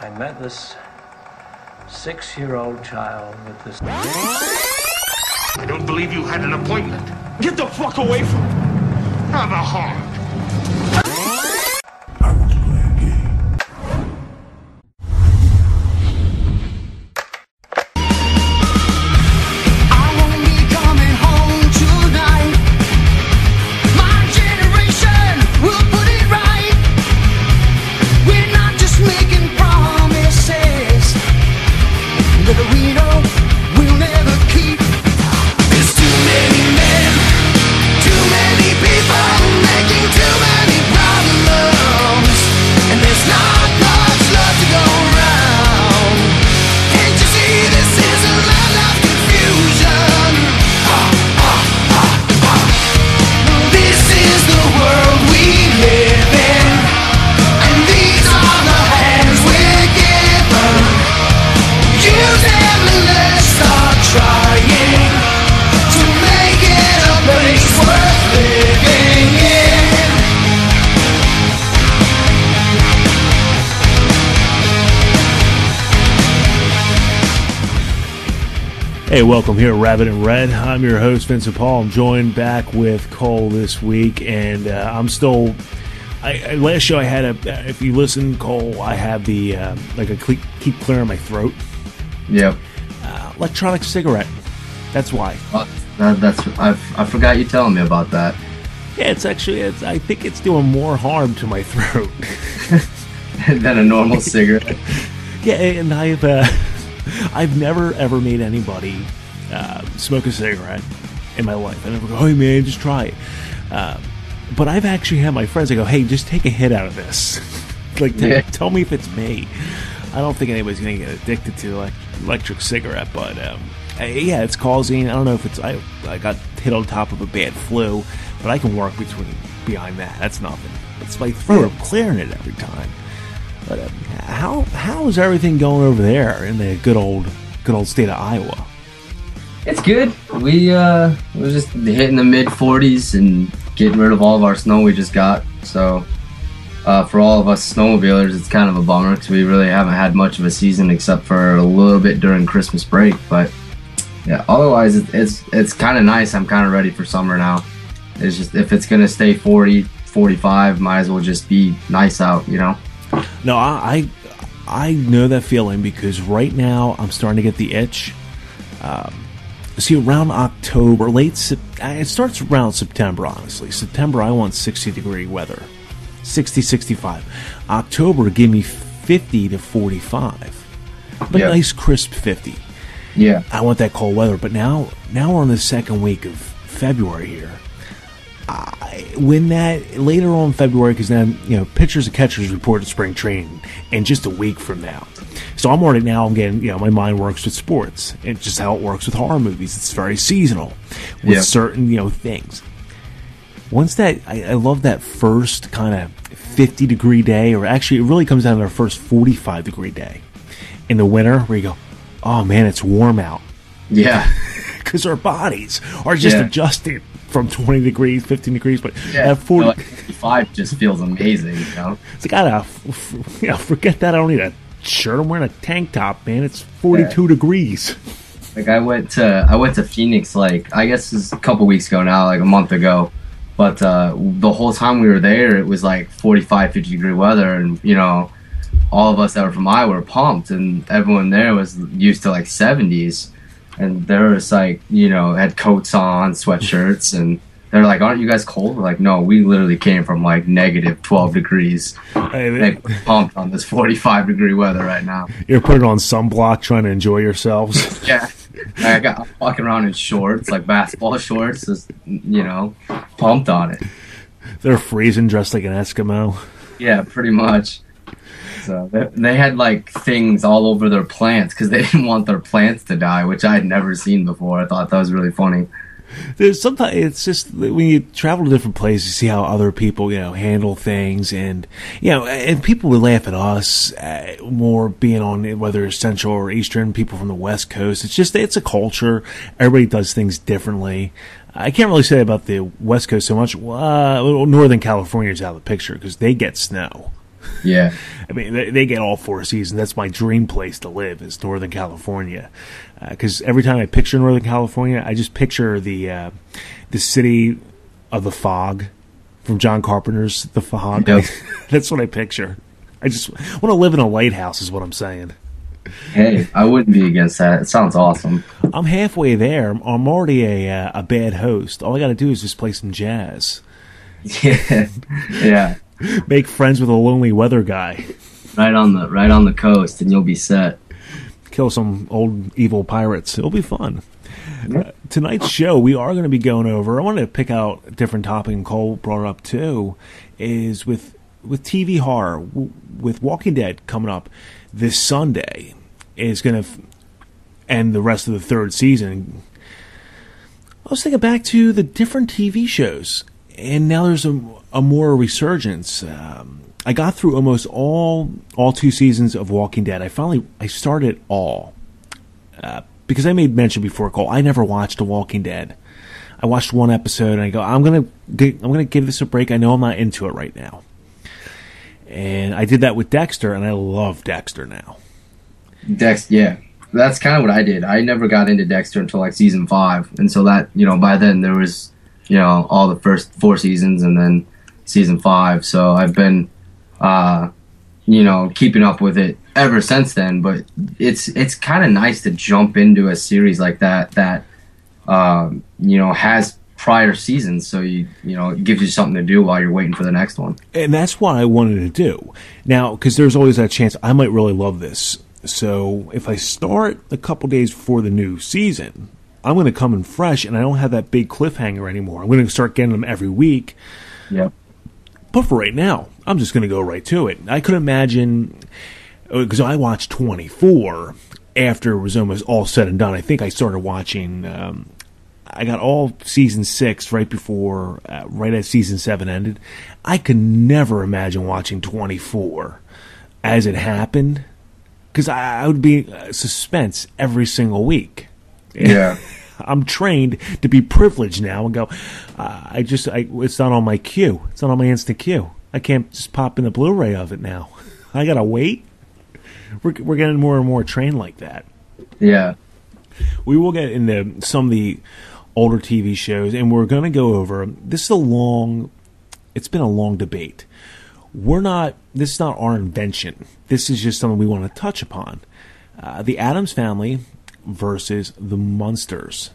I met this 6-year-old child with this... I don't believe you had an appointment. Get the fuck away from me. Have a heart. I want to play a game. I won't be coming home tonight. My generation will put it right. We're not just making promises that we know we'll never keep. There's too many men, too many people making too many problems, and there's not much love to go around. Can't you see this is a land of confusion? This is the world we live in, and these are the hands we're given. Use them and let's start trying to make it a place worth living in. Hey, welcome here at Rabbit and Red. I'm your host, Vincent Paul. I'm joined back with Cole this week, and I'm still... last show I had if you listen, Cole, I have the, keep clearing my throat. Yep. Electronic cigarette. That's why. I forgot you telling me about that. Yeah, I think it's doing more harm to my throat. Than a normal cigarette. Yeah, and I've never ever made anybody smoke a cigarette in my life. I never go, hey man, just try it. But I've actually had my friends, I go, hey, just take a hit out of this. Tell me if it's me. I don't think anybody's going to get addicted to electric cigarette, but yeah, it's causing, I don't know if it's, I got hit on top of a bad flu, but I can work behind that. That's nothing. It's my throat, I'm clearing it every time. But how is everything going over there in the good old state of Iowa? It's good. We're just hitting the mid 40s and getting rid of all of our snow we just got. So for all of us snowmobilers, it's kind of a bummer because we really haven't had much of a season except for a little bit during Christmas break. But yeah, otherwise it's kind of nice. I'm kind of ready for summer now. It's just if it's gonna stay 40, 45, might as well just be nice out, you know. No, I know that feeling because right now I'm starting to get the itch. See, around October, it starts around September, honestly. September, I want 60-degree weather. 60, 65. October, give me 50 to 45. But nice, crisp 50. Yeah. I want that cold weather. But now we're on the second week of February here. When that later on in February, because then pitchers and catchers report to spring training in just a week from now. So I'm already now. I'm getting my mind works with sports. It's just how it works with horror movies. It's very seasonal with certain things. Once that I love that first kind of 50-degree day, or actually it really comes down to our first 45-degree day in the winter, where you go, oh man, it's warm out. Yeah. Because our bodies are just adjusting from 20 degrees, 15 degrees, but at 40... 55 just feels amazing, you know? It's like, forget that, I don't need a shirt, I'm wearing a tank top, man, it's 42 degrees. Like, I went to Phoenix, I guess it's a couple weeks ago now, a month ago, but the whole time we were there, it was 45, 50-degree weather, and, all of us that were from Iowa were pumped, and everyone there was used to, 70s. And they were just had coats on, sweatshirts, and they're like, aren't you guys cold? We're like, no, we literally came from negative 12 degrees. They pumped on this 45-degree weather right now. You're putting on sunblock trying to enjoy yourselves. Yeah. I'm walking around in shorts, basketball shorts, just, pumped on it. They're freezing dressed like an Eskimo. Yeah, pretty much. So they had things all over their plants because they didn't want their plants to die, which I had never seen before. I thought that was really funny. There's sometimes it's just when you travel to different places, you see how other people handle things, and and people would laugh at us more being on whether it's Central or Eastern, people from the West Coast. It's a culture. Everybody does things differently. I can't really say about the West Coast so much. Northern California is out of the picture because they get snow. Yeah. I mean, they get all 4 seasons. That's my dream place to live is Northern California. Because every time I picture Northern California, I just picture the city of the fog from John Carpenter's The Fog. Yep. That's what I picture. I just want to live in a lighthouse is what I'm saying. Hey, I wouldn't be against that. It sounds awesome. I'm halfway there. I'm already a bad host. All I got to do is just play some jazz. Yeah. Yeah. Make friends with a lonely weather guy. Right on the coast, and you'll be set. Kill some old evil pirates. It'll be fun. Tonight's show, we are going to be going over. I wanted to pick out a different topic, and Cole brought it up too. Is with TV horror, with Walking Dead coming up this Sunday, is going to end the rest of the 3rd season. I was thinking back to the different TV shows, and now there's a more resurgence. I got through almost all 2 seasons of Walking Dead. I started all because I made mention before, Cole. I never watched The Walking Dead. I watched 1 episode and I go, I'm gonna give this a break. I know I'm not into it right now. And I did that with Dexter, and I love Dexter now. Yeah. That's kind of what I did. I never got into Dexter until like season 5, and so that by then there was all the first 4 seasons and then season 5. So I've been keeping up with it ever since then. But it's kind of nice to jump into a series like that has prior seasons, so it gives you something to do while you're waiting for the next one. And that's what I wanted to do. Now, because there's always that chance I might really love this. So if I start a couple days before the new season, I'm going to come in fresh, and I don't have that big cliffhanger anymore. I'm going to start getting them every week. Yep. But for right now, I'm just going to go right to it. I could imagine, because I watched 24 after it was almost all said and done. I think I started watching, I got all season 6 right before, right as season 7 ended. I could never imagine watching 24 as it happened, because I would be suspense every single week. Yeah. I'm trained to be privileged now and go, it's not on my queue. It's not on my instant queue. I can't just pop in the Blu-ray of it now. I gotta wait. We're getting more and more trained like that. Yeah. We will get into some of the older TV shows, and we're going to go over, it's been a long debate. This is not our invention. This is just something we want to touch upon. The Addams Family versus the Munsters.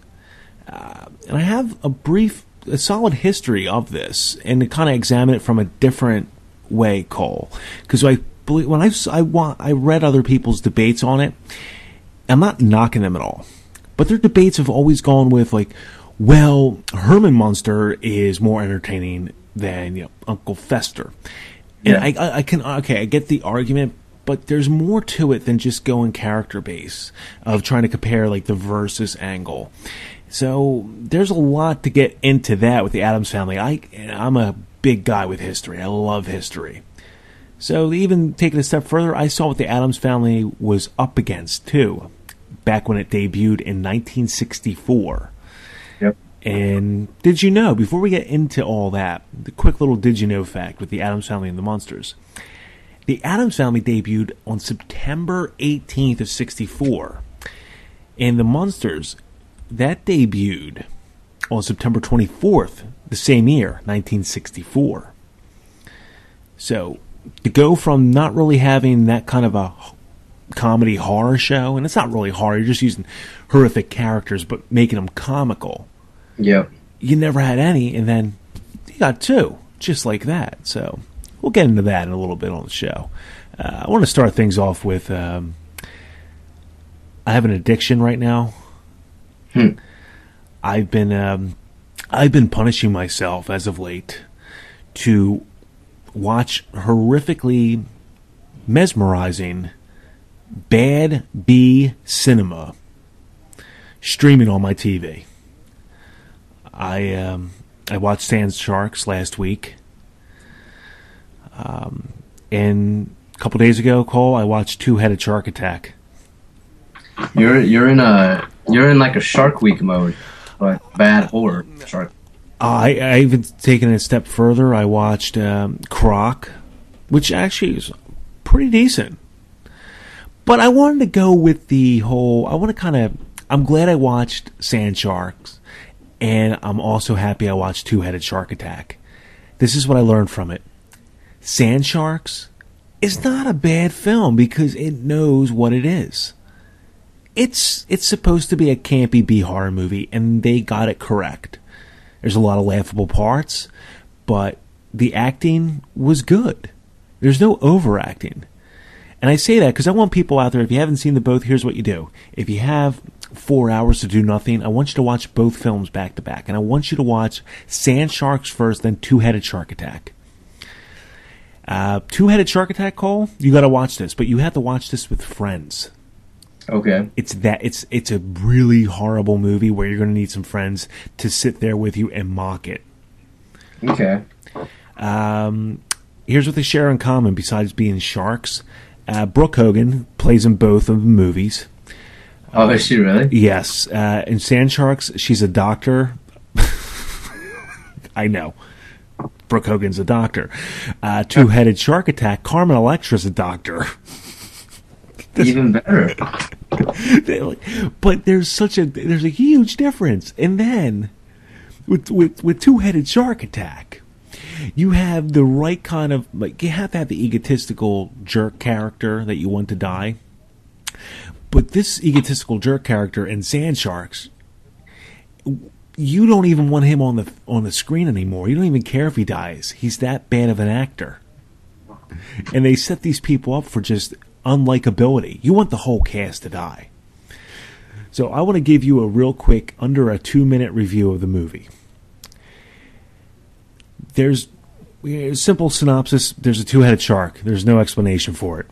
And I have a solid history of this, and to kind of examine it from a different way, Cole. Because I believe when I read other people's debates on it, I'm not knocking them at all, but their debates have always gone with like, well, Herman Munster is more entertaining than Uncle Fester. And yeah. I get the argument, but there's more to it than just going character base of trying to compare like the versus angle. So there's a lot to get into that with the Addams Family. I'm a big guy with history. I love history. So even taking a step further, I saw what the Addams Family was up against too, back when it debuted in 1964. Yep. And did you know, before we get into all that, the quick little did you know fact with the Addams Family and the Munsters. The Addams Family debuted on September 18th of 64. And the Munsters, that debuted on September 24th, the same year, 1964. So, to go from not really having that kind of a comedy horror show, and it's not really horror, you're just using horrific characters, but making them comical. Yep. You never had any, and then you got 2, just like that. So, we'll get into that in a little bit on the show. I want to start things off with, I have an addiction right now. I've been punishing myself as of late to watch horrifically mesmerizing bad B cinema streaming on my TV. I watched Sand Sharks last week, and a couple days ago, Cole, I watched Two-Headed Shark Attack. You're in like a Shark Week mode, but bad horror shark. I even taken it a step further. I watched Croc, which actually is pretty decent. But I wanted to go with the whole, I'm glad I watched Sand Sharks, and I'm also happy I watched Two-Headed Shark Attack. This is what I learned from it. Sand Sharks is not a bad film because it knows what it is. It's supposed to be a campy B-horror movie, and they got it correct. There's a lot of laughable parts, but the acting was good. There's no overacting. And I say that because I want people out there, if you haven't seen The Boat, here's what you do. If you have 4 hours to do nothing, I want you to watch both films back to back. And I want you to watch Sand Sharks first, then Two-Headed Shark Attack. Two-Headed Shark Attack, Cole, you got to watch this, but you have to watch this with friends. Okay. It's a really horrible movie where you're going to need some friends to sit there with you and mock it. Okay. Here's what they share in common besides being sharks. Brooke Hogan plays in both of the movies. Oh, is she really? Yes. In Sand Sharks, she's a doctor. I know. Brooke Hogan's a doctor. Two-Headed Shark Attack, Carmen Electra's a doctor. Even better. But there's a huge difference. And then with Two-Headed Shark Attack, you have the right kind of, like, you have to have the egotistical jerk character that you want to die. But this egotistical jerk character in Sand Sharks, you don't even want him on the screen anymore. You don't even care if he dies. He's that bad of an actor. And they set these people up for just unlikability. You want the whole cast to die. So I want to give you a real quick, under a 2-minute review of the movie. There's a simple synopsis. There's a two-headed shark. There's no explanation for it.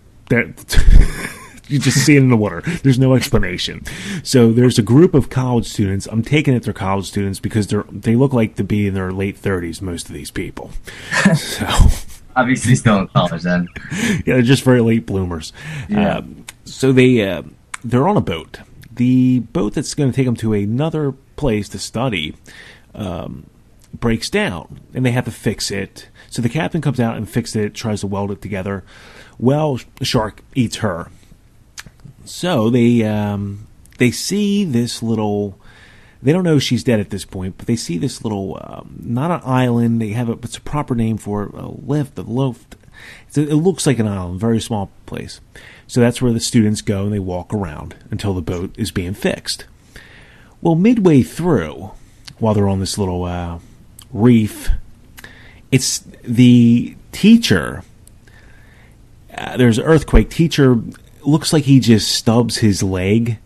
You just see it in the water. There's no explanation. So there's a group of college students. I'm taking it they're college students because they look like to be in their late 30s, most of these people. So Obviously still in college then. Yeah, they're just very late bloomers. Yeah. So they're on a boat. The boat that's going to take them to another place to study breaks down, and they have to fix it. So the captain comes out and fixes it, tries to weld it together. Well, the shark eats her. So they see this little. They don't know she's dead at this point, but they see this little, not an island. It's a proper name for it, a loft. It looks like an island, very small place. So that's where the students go, and they walk around until the boat is being fixed. Well, midway through, while they're on this little reef, it's the teacher. There's an earthquake. Teacher looks like he just stubs his leg,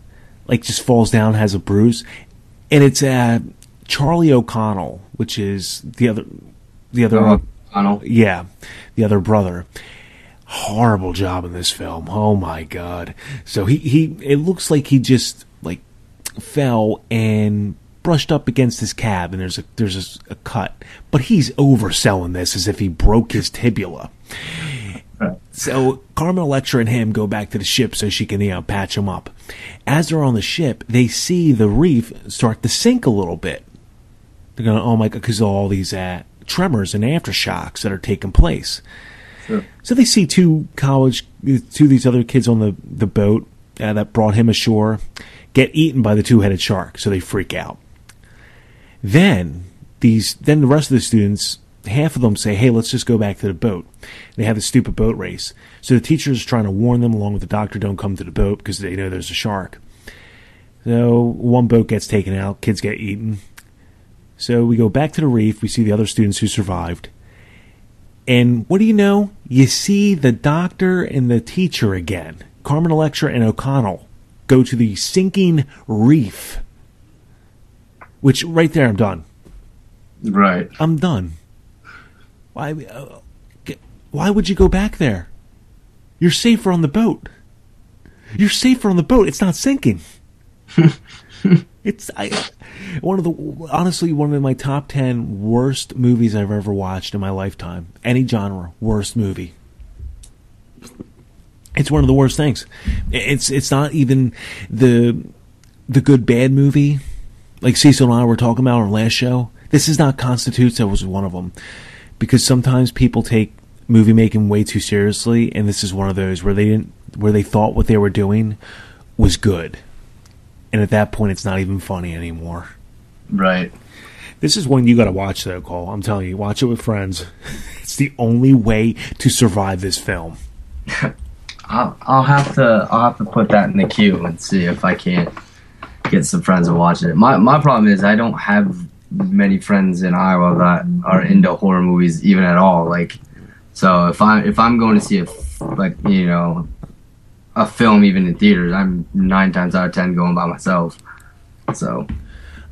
like just falls down, has a bruise. And it's Charlie O'Connell, which is the other O'Connell. Yeah, the other brother. Horrible job in this film. Oh my God! So he it looks like he just like fell and brushed up against his cab, and there's a cut. But he's overselling this as if he broke his tibia. So Carmen Electra and him go back to the ship so she can patch him up. As they're on the ship, they see the reef start to sink a little bit. They're going, oh my God, because of all these tremors and aftershocks that are taking place. Sure. So they see two of these other kids on the boat that brought him ashore get eaten by the two-headed shark. So they freak out. Then the rest of the students, half of them say, hey, let's just go back to the boat. They have a stupid boat race. So the teacher's trying to warn them, along with the doctor, don't come to the boat because they know there's a shark. So one boat gets taken out, kids get eaten. So we go back to the reef, we see the other students who survived. And what do you know? You see the doctor and the teacher again. Carmen Electra and O'Connell go to the sinking reef. Which, right there, I'm done. Right. I'm done. Why would you go back there? You're safer on the boat. You're safer on the boat. It's not sinking. It's one of my top 10 worst movies I've ever watched in my lifetime. Any genre, worst movie. It's one of the worst things. It's not even the good bad movie like Cecil and I were talking about on our last show. This is not constitutes. That was one of them. Because sometimes people take movie making way too seriously, and this is one of those where they thought what they were doing was good, and at that point, it's not even funny anymore. Right. This is one you got to watch, though, Cole. I'm telling you, watch it with friends. It's the only way to survive this film. I'll have to put that in the queue and see if I can't get some friends to watch it. My problem is I don't have many friends in Iowa that are into horror movies even at all. Like, so if I'm going to see a film even in theaters, I'm 9 times out of 10 going by myself. So.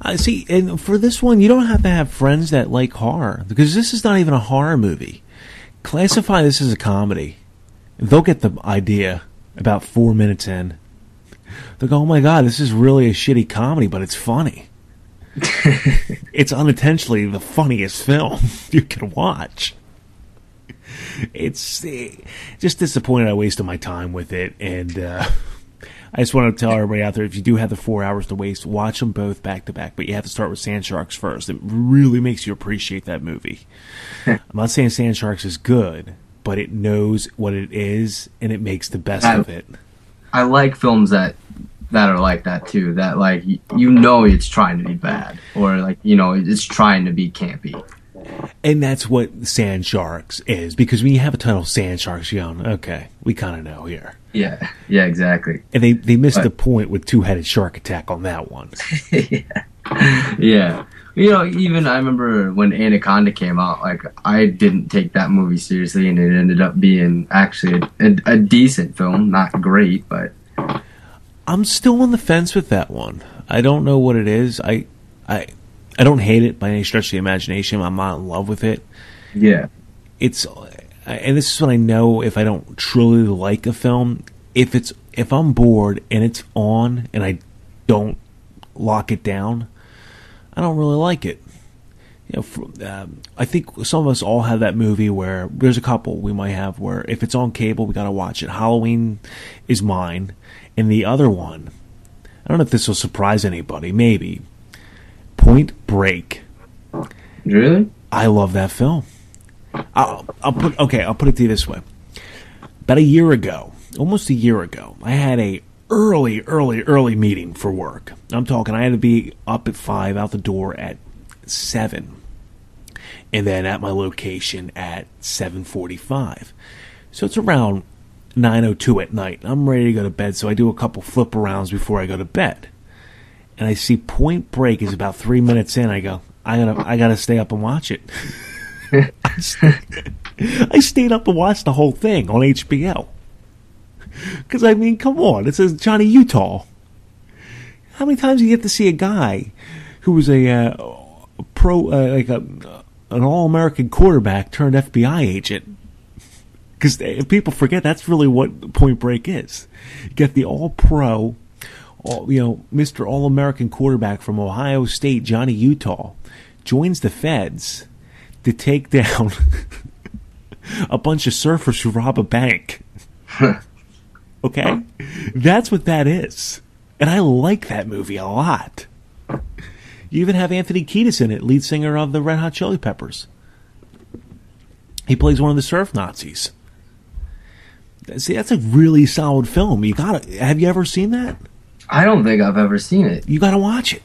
I see, and for this one, you don't have to have friends that like horror, because this is not even a horror movie. Classify this as a comedy. They'll get the idea about 4 minutes in. They'll go, oh my god, this is really a shitty comedy, but it's funny. It's unintentionally the funniest film you can watch. It's just disappointed I wasted my time with it, and I just want to tell everybody out there, if you do have the 4 hours to waste, watch them both back to back, but you have to start with Sand Sharks first. It really makes you appreciate that movie. I'm not saying Sand Sharks is good, but it knows what it is, and it makes the best of it. I like films that are like that too, that like, it's trying to be bad, or like, it's trying to be campy. And that's what Sand Sharks is, because when you have a title Sand Sharks, you're going, okay, we kind of know here. Yeah, exactly. And they missed the point with Two-Headed Shark Attack on that one. Yeah. Even I remember when Anaconda came out, like, I didn't take that movie seriously, and it ended up being actually a decent film. Not great, but... I'm still on the fence with that one. I don't know what it is. I don't hate it by any stretch of the imagination. I'm not in love with it. Yeah. And this is when I know if I don't truly like a film. If I'm bored and it's on and I don't lock it down, I don't really like it. I think some of us all have that movie where there's a couple we might have where if it's on cable, we gotta watch it. Halloween is mine, and the other one, I don't know if this will surprise anybody. Maybe Point Break. Really? I love that film. I'll put it to you this way. About a year ago, almost a year ago, I had a early meeting for work. I'm talking, I had to be up at 5, out the door at 7, and then at my location at 7:45. So it's around 9:02 at night. I'm ready to go to bed, so I do a couple flip arounds before I go to bed. And I see Point Break is about 3 minutes in. I go, I gotta stay up and watch it. I stayed up and watched the whole thing on HBO. Because, I mean, come on. It says Johnny Utah. How many times do you get to see a guy who was an all-American quarterback turned FBI agent? Because people forget that's really what Point Break is. You get the all-pro, Mr. All-American quarterback from Ohio State, Johnny Utah, joins the feds to take down a bunch of surfers who rob a bank. Okay? That's what that is. And I like that movie a lot. You even have Anthony Kiedis in it, lead singer of the Red Hot Chili Peppers. He plays one of the surf Nazis. See, that's a really solid film. Have you ever seen that? I don't think I've ever seen it. You gotta watch it.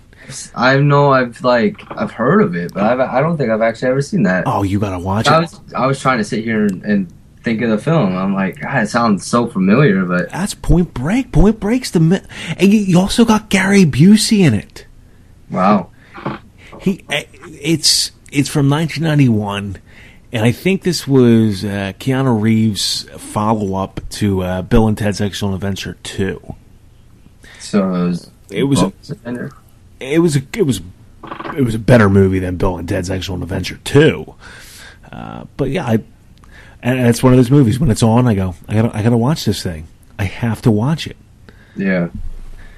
I know I've heard of it, but I don't think I've actually ever seen that. Oh, you gotta watch it. I was trying to sit here and think of the film. I'm like, God, it sounds so familiar, but that's Point Break. Point Break's and you also got Gary Busey in it. Wow. It's from 1991, and I think this was Keanu Reeves' follow-up to Bill and Ted's Excellent Adventure 2. So it was a better movie than Bill and Ted's Excellent Adventure 2. But yeah, and it's one of those movies when it's on, I go, I gotta watch this thing. I have to watch it. Yeah.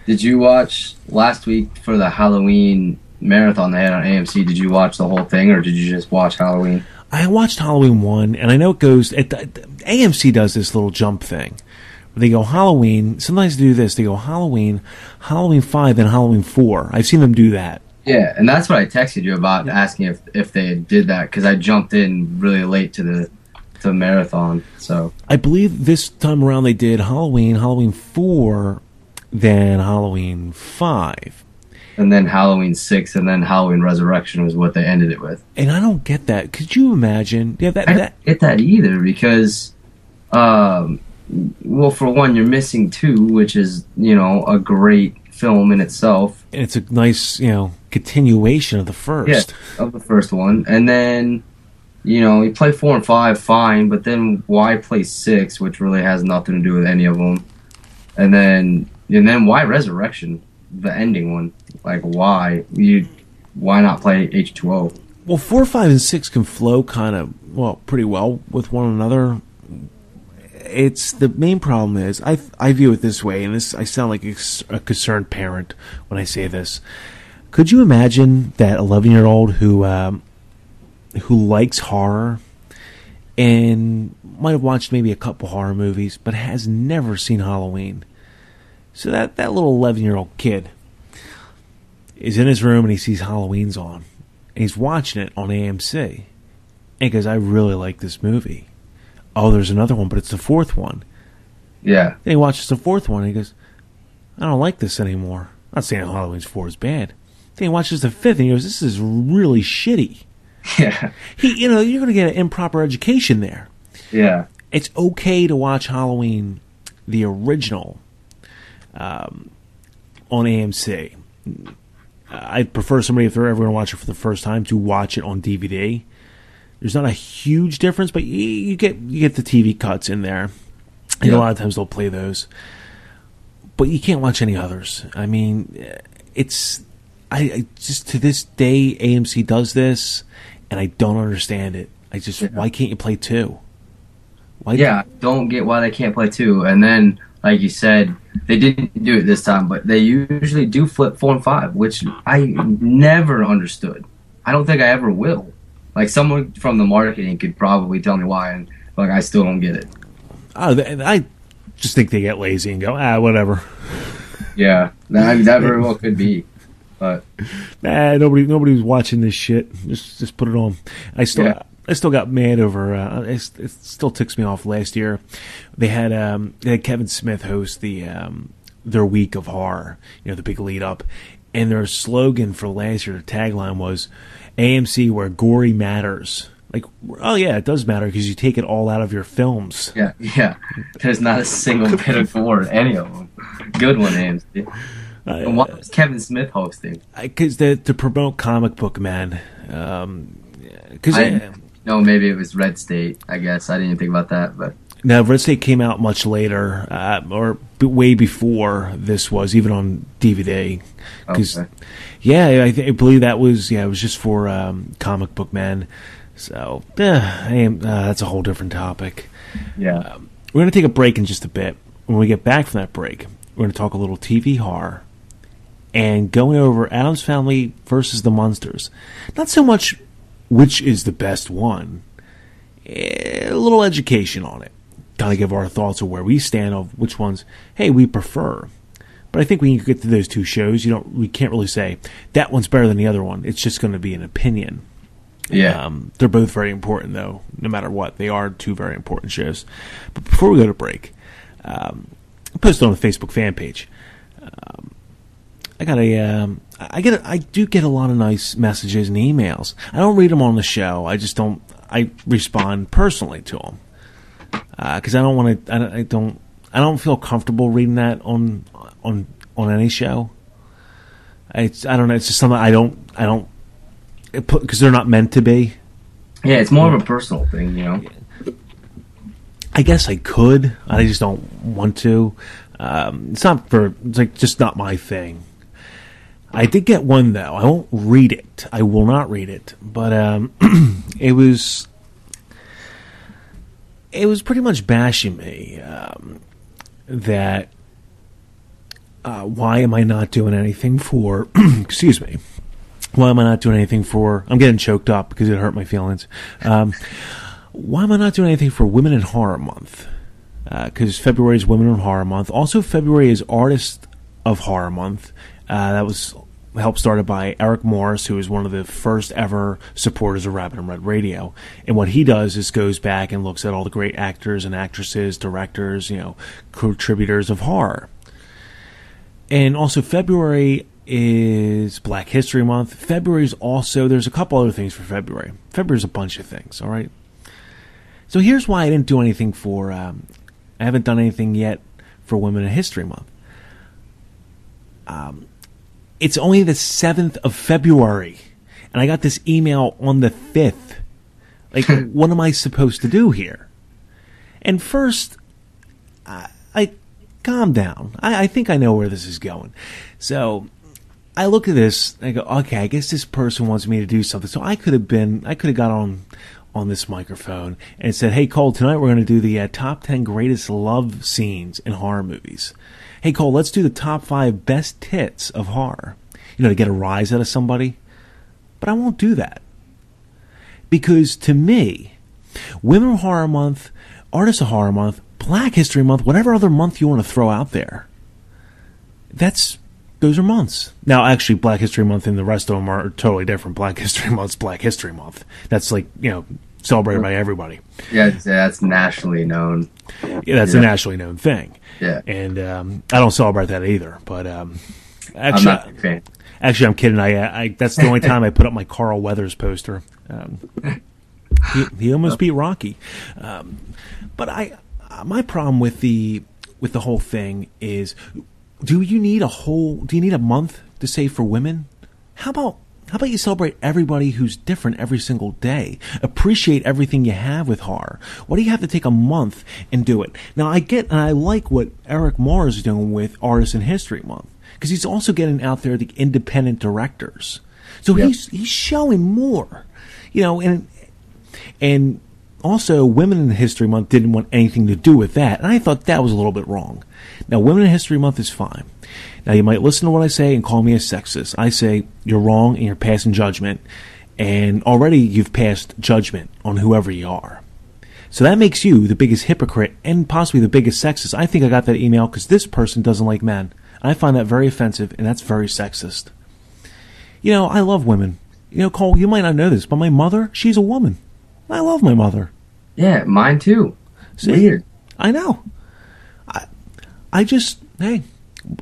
Did you watch last week for the Halloween marathon they had on AMC? Did you watch the whole thing, or did you just watch Halloween? I watched Halloween 1, and I know it goes. AMC does this little jump thing. They go Halloween. Sometimes they do this. They go Halloween, Halloween 5, then Halloween 4. I've seen them do that. Yeah, and that's what I texted you about, asking if they did that, because I jumped in really late to to marathon. So I believe this time around they did Halloween 4, then Halloween 5. and then Halloween 6, and then Halloween Resurrection was what they ended it with. And I don't get that. Could you imagine? Yeah, I don't get that either because, well, for one, you're missing 2, which is, a great film in itself. and it's a nice, continuation of the first. Yeah, of the first one. And then, you play 4 and 5, fine, but then why play 6, which really has nothing to do with any of them? And then why Resurrection, the ending one? Like, why? Why not play H2O? Well, 4, 5, and 6 can flow pretty well with one another. It's the main problem is I view it this way, and I sound like a concerned parent when I say this. Could you imagine that 11-year-old who likes horror and might have watched maybe a couple horror movies, but has never seen Halloween? So that little 11-year-old kid is in his room and he sees Halloween's on, and he's watching it on AMC, and he goes, "I really like this movie. Oh, there's another one, but it's the 4th one." Yeah. Then he watches the 4th one and he goes, "I don't like this anymore." I'm not saying Halloween 4 is bad. Then he watches the 5th and he goes, "This is really shitty." Yeah. You're going to get an improper education there. Yeah. It's okay to watch Halloween, the original, on AMC. I'd prefer somebody, if they're ever going to watch it for the first time, to watch it on DVD. There's not a huge difference, but you get the TV cuts in there. And a lot of times they'll play those. But you can't watch any others. I mean, I just, to this day, AMC does this, and I don't understand it. Why can't you play 2? I don't get why they can't play 2. And then, like you said, they didn't do it this time, but they usually do flip 4 and 5, which I never understood. I don't think I ever will. Like, someone from the marketing could probably tell me why, and I still don't get it. I just think they get lazy and go, whatever. Yeah, that very well could be, but nobody's watching this shit. Just put it on. I still got mad over. It still ticks me off. Last year, they had Kevin Smith host their week of horror. The big lead up, and their slogan for last year, their tagline was AMC, where gory matters. Like, oh yeah, it does matter because you take it all out of your films. Yeah. There's not a single bit of gore in any of them. Good one, AMC. And why was Kevin Smith hosting? Because to promote Comic Book Man. No, maybe it was Red State. I guess I didn't even think about that, but. Now, Red State came out much later, or way before this was, even on DVD. Okay. Yeah, I believe that was, it was just for Comic Book Man. So, that's a whole different topic. Yeah. We're going to take a break in just a bit. When we get back from that break, we're going to talk a little TV horror and going over Addams Family versus the Munsters. Not so much which is the best one, a little education on it. Kind of give our thoughts of where we stand of which ones, we prefer. But I think when you get to those two shows, we can't really say that one's better than the other one. It's just going to be an opinion. Yeah. They're both very important, though, no matter what. They are 2 very important shows. But before we go to break, I posted on the Facebook fan page. I do get a lot of nice messages and emails. I don't read them on the show. I respond personally to them. Because I don't want to. I don't feel comfortable reading that on any show. I don't know. It's just something I don't. Because they're not meant to be. Yeah, it's more of a personal thing, I guess I could. I just don't want to. It's just not my thing. I did get one though. I won't read it. I will not read it. But it was pretty much bashing me that why am I not doing anything for? Excuse me. Why am I not doing anything for... I'm getting choked up because it hurt my feelings. Why am I not doing anything for Women in Horror Month? Because February is Women in Horror Month. Also, February is Artist of Horror Month. That was helped started by Eric Morris, who was one of the first ever supporters of Rabbit and Red Radio. And what he does is goes back and looks at all the great actors and actresses, directors, contributors of horror. And also February is Black History Month. February is also, there's a couple other things for February. February's a bunch of things, all right? So here's why I didn't do anything for, I haven't done anything yet for Women in History Month. It's only the 7th of February, and I got this email on the 5th. Like, what am I supposed to do here? And first, I calm down. I think I know where this is going. So I look at this, and I go, okay, I guess this person wants me to do something. So I could have got on this microphone and said, hey, Cole, tonight we're going to do the top 10 greatest love scenes in horror movies. Hey, Cole, let's do the top 5 best tits of horror. To get a rise out of somebody. But I won't do that. Because to me, Women of Horror Month, Artists of Horror Month, Black History Month, whatever other month you want to throw out there, those are months. Now, actually, Black History Month and the rest of them are totally different. Black History Month's Black History Month. That's like, celebrated by everybody. Yeah, that's nationally known. Yeah, that's a nationally known thing. Yeah. And I don't celebrate that either. But actually, I'm not a fan. Actually, I'm kidding. I that's the only time I put up my Carl Weathers poster. He almost beat Rocky. But my problem with the whole thing is, do you need a month to save for women? How about you celebrate everybody who's different every single day? Appreciate everything you have with horror. Why do you have to take a month and do it? Now, I like what Eric Morris is doing with Artists in History Month, because he's also getting out there the independent directors. So he's showing more, and also Women in History Month didn't want anything to do with that, and I thought that was a little bit wrong. Now, Women in History Month is fine. Now, you might listen to what I say and call me a sexist. I say you're wrong and you're passing judgment, and already you've passed judgment on whoever you are. So that makes you the biggest hypocrite and possibly the biggest sexist. I think I got that email because this person doesn't like men. I find that very offensive, and that's very sexist. I love women. Cole, you might not know this, but my mother, she's a woman. I love my mother. Yeah, mine too. See? Weird. I know.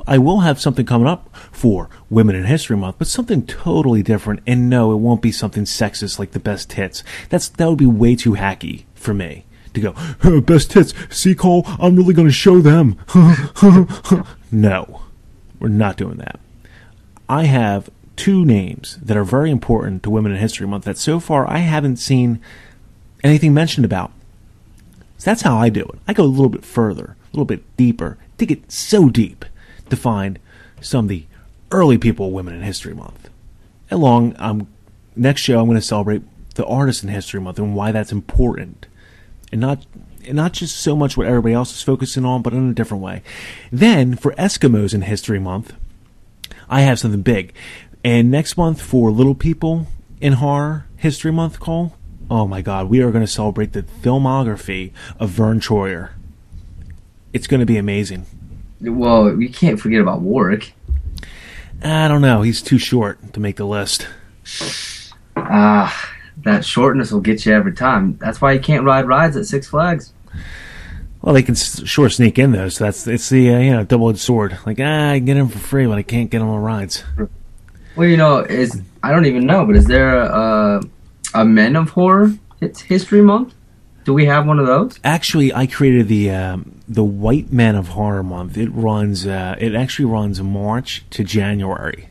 I will have something coming up for Women in History Month, but something totally different. And no, it won't be something sexist like the best tits. That would be way too hacky for me to go, best tits. See, Cole, I'm really going to show them. No, we're not doing that. I have 2 names that are very important to Women in History Month that so far I haven't seen anything mentioned about. So that's how I do it. I go a little bit further, a little bit deeper, dig it so deep to find some of the early people of Women in History Month. Next show I'm going to celebrate the Artists in History Month and why that's important, and not just so much what everybody else is focusing on, but in a different way. Then for Eskimos in History Month, I have something big. And next month for Little People in Horror History Month, Cole, oh my God, we are going to celebrate the filmography of Vern Troyer. It's going to be amazing. Well, you can't forget about Warwick. I don't know. He's too short to make the list. That shortness will get you every time. That's why you can't ride rides at Six Flags. Well, they can sure sneak in though. So it's the double-edged sword. Like I can get him for free, but I can't get him on rides. Well, I don't even know, but is there a Men of Horror History Month? Do we have one of those? Actually, I created the White Men of Horror Month. It runs. It actually runs March to January.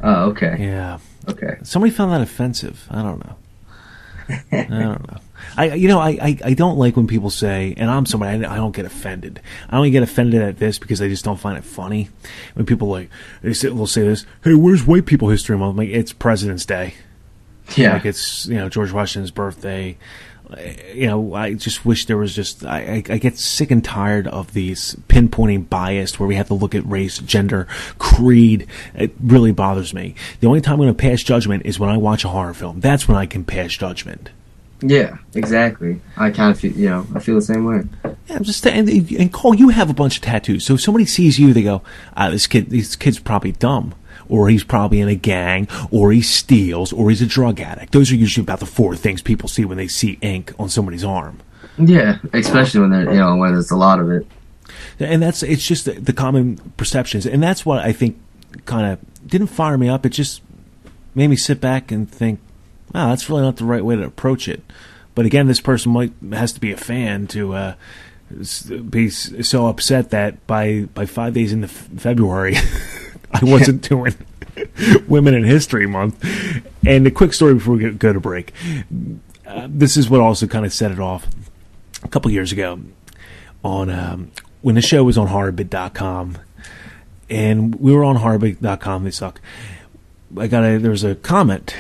Oh, okay. Yeah. Okay. Somebody found that offensive. I don't know. I don't like when people say, and I'm somebody, I don't get offended. I only get offended at this because I just don't find it funny. When people they'll say this, hey, where's White People History Month? I'm like, it's President's Day. Yeah. Like it's, George Washington's birthday. I just wish there was I get sick and tired of these pinpointing bias where we have to look at race, gender, creed. It really bothers me. The only time I'm going to pass judgment is when I watch a horror film. That's when I can pass judgment. Yeah, exactly. I kind of feel, I feel the same way. Yeah, I'm just and Cole, you have a bunch of tattoos. So if somebody sees you, they go, "This kid's probably dumb," or he's probably in a gang, or he steals, or he's a drug addict. Those are usually about the 4 things people see when they see ink on somebody's arm. Yeah, especially when when there's a lot of it. And it's just the common perceptions. And that's what I think kind of didn't fire me up. It just made me sit back and think, wow, that's really not the right way to approach it. But again, this person has to be a fan to be so upset that by 5 days into February, I wasn't doing Women in History Month. And a quick story before we go to break. This is what also kind of set it off a couple years ago on when the show was on horrorbit.com. And we were on horrorbit.com. They suck. There was a comment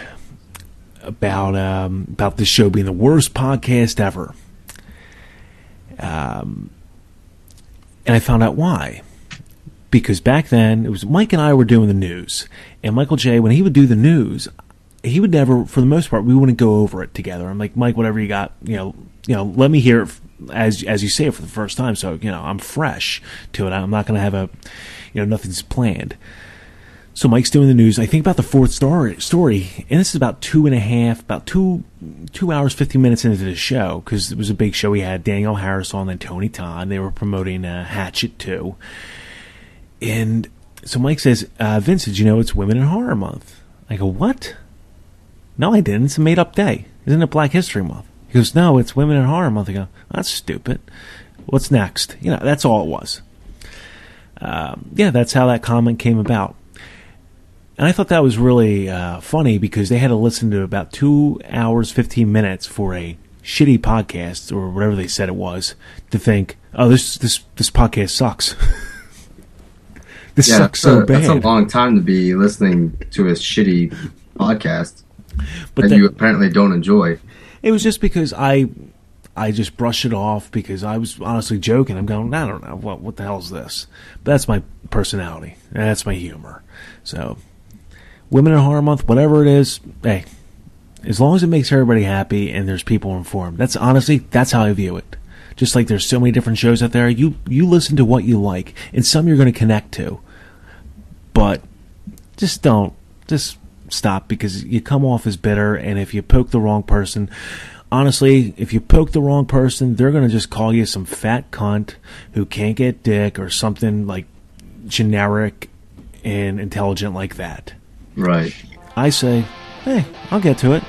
about this show being the worst podcast ever. And I found out why. Because back then, it was Mike and I were doing the news. And Michael J., when he would do the news, he would never, for the most part, we wouldn't go over it together. I'm like, Mike, whatever you got, let me hear it as you say it for the first time. So, I'm fresh to it. I'm not going to have nothing's planned. So Mike's doing the news. I think about the fourth story, and this is about 2 hours, 15 minutes into the show, because it was a big show. We had Danielle Harris on and Tony Todd. They were promoting Hatchet 2. And so Mike says, Vince, did you know it's Women in Horror Month? I go, what? No, I didn't. It's a made-up day. Isn't it Black History Month? He goes, no, it's Women in Horror Month. I go, that's stupid. What's next? That's all it was. That's how that comment came about. And I thought that was really funny because they had to listen to about 2 hours, 15 minutes for a shitty podcast or whatever they said it was to think, oh, this podcast sucks. This sucks so bad. That's a long time to be listening to a shitty podcast that you apparently don't enjoy. It was just because I just brushed it off because I was honestly joking. I'm going, I don't know, what the hell is this? But that's my personality. That's my humor. So, Women in Horror Month, whatever it is, hey, as long as it makes everybody happy and there's people informed, that's how I view it. Just like there's so many different shows out there, you listen to what you like, and some you're going to connect to. But just stop, because you come off as bitter, and if you poke the wrong person, honestly, if you poke the wrong person, they're going to just call you some fat cunt who can't get dick or something like generic and intelligent like that. Right. I say, hey, I'll get to it.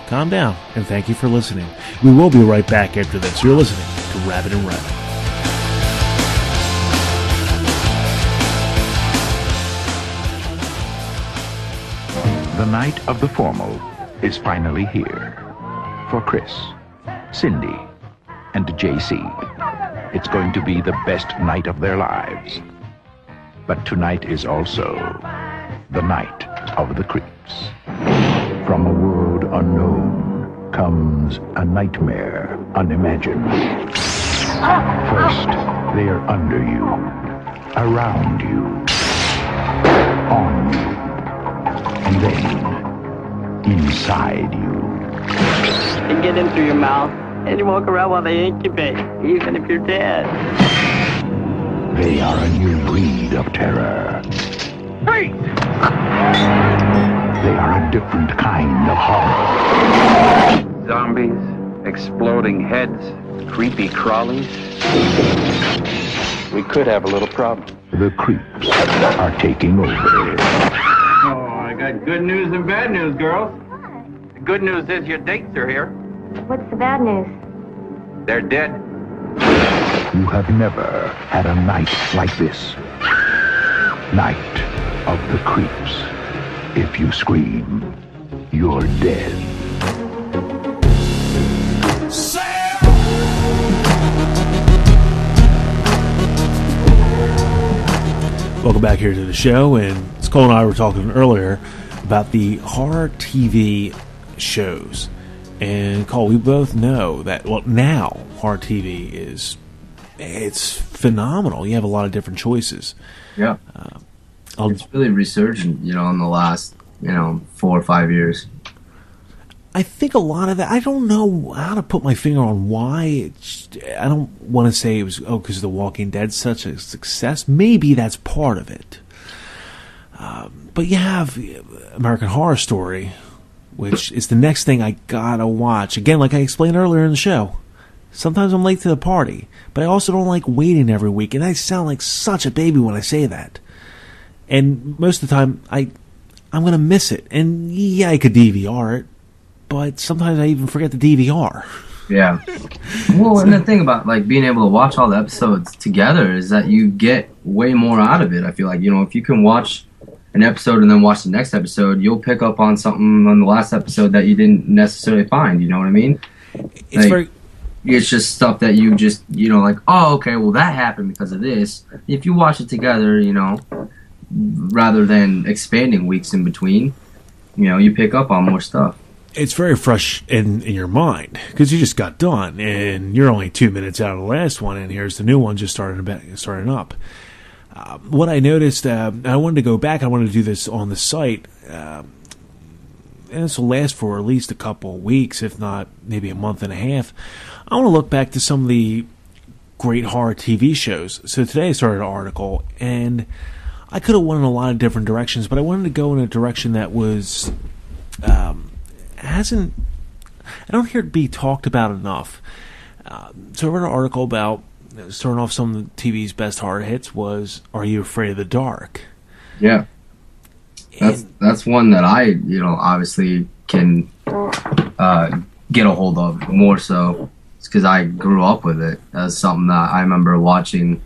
Calm down, and thank you for listening. We will be right back after this. You're listening to Rabbit and Rabbit. The night of the formal is finally here. For Chris, Cindy, and JC. It's going to be the best night of their lives. But tonight is also the night of the creeps. From a world unknown comes a nightmare unimagined. First, they are under you, around you, on you, and then inside you. You get in through your mouth, and you walk around while they incubate, even if you're dead. They are a new breed of terror. Wait! They are a different kind of horror. Zombies, exploding heads, creepy crawlies. We could have a little problem. The creeps are taking over. Oh, I got good news and bad news, girls. The good news is your dates are here. What's the bad news? They're dead. You have never had a night like this. Night of the creeps. If you scream, you're dead. Welcome back here to the show, and Cole and I were talking earlier about the horror TV shows. And Cole, we both know that, well, now horror TV it's phenomenal. You have a lot of different choices. Yeah. It's really resurgent, in the last, 4 or 5 years. I think a lot of that, I don't know how to put my finger on why. I don't want to say it was, because The Walking Dead's such a success. Maybe that's part of it. But you have American Horror Story, which is the next thing I gotta watch. Again, like I explained earlier in the show, sometimes I'm late to the party, but I also don't like waiting every week, and I sound like such a baby when I say that. And most of the time, I'm gonna miss it. And yeah, I could DVR it, but sometimes I even forget the DVR. Yeah. Well, and the thing about like being able to watch all the episodes together is that you get way more out of it. I feel like, you know, if you can watch an episode and then watch the next episode, you'll pick up on something on the last episode that you didn't necessarily find. You know what I mean? It's just stuff that you just, you know, like, oh, okay, well, that happened because of this. If you watch it together, you know, rather than expanding weeks in between, you know, you pick up on more stuff. It's very fresh in your mind because you just got done and you're only 2 minutes out of the last one, and here's the new one just starting up. What I noticed, I wanted to go back. I wanted to do this on the site, and this will last for at least a couple of weeks, if not maybe a month and a half. I want to look back to some of the great horror TV shows. So today I started an article, and I could have went in a lot of different directions, but I wanted to go in a direction that was I don't hear it be talked about enough. So I read an article about starting off some of the TV's best horror hits was Are You Afraid of the Dark? Yeah. That's one that I, you know, obviously can get a hold of more so. It's because I grew up with it as something that I remember watching,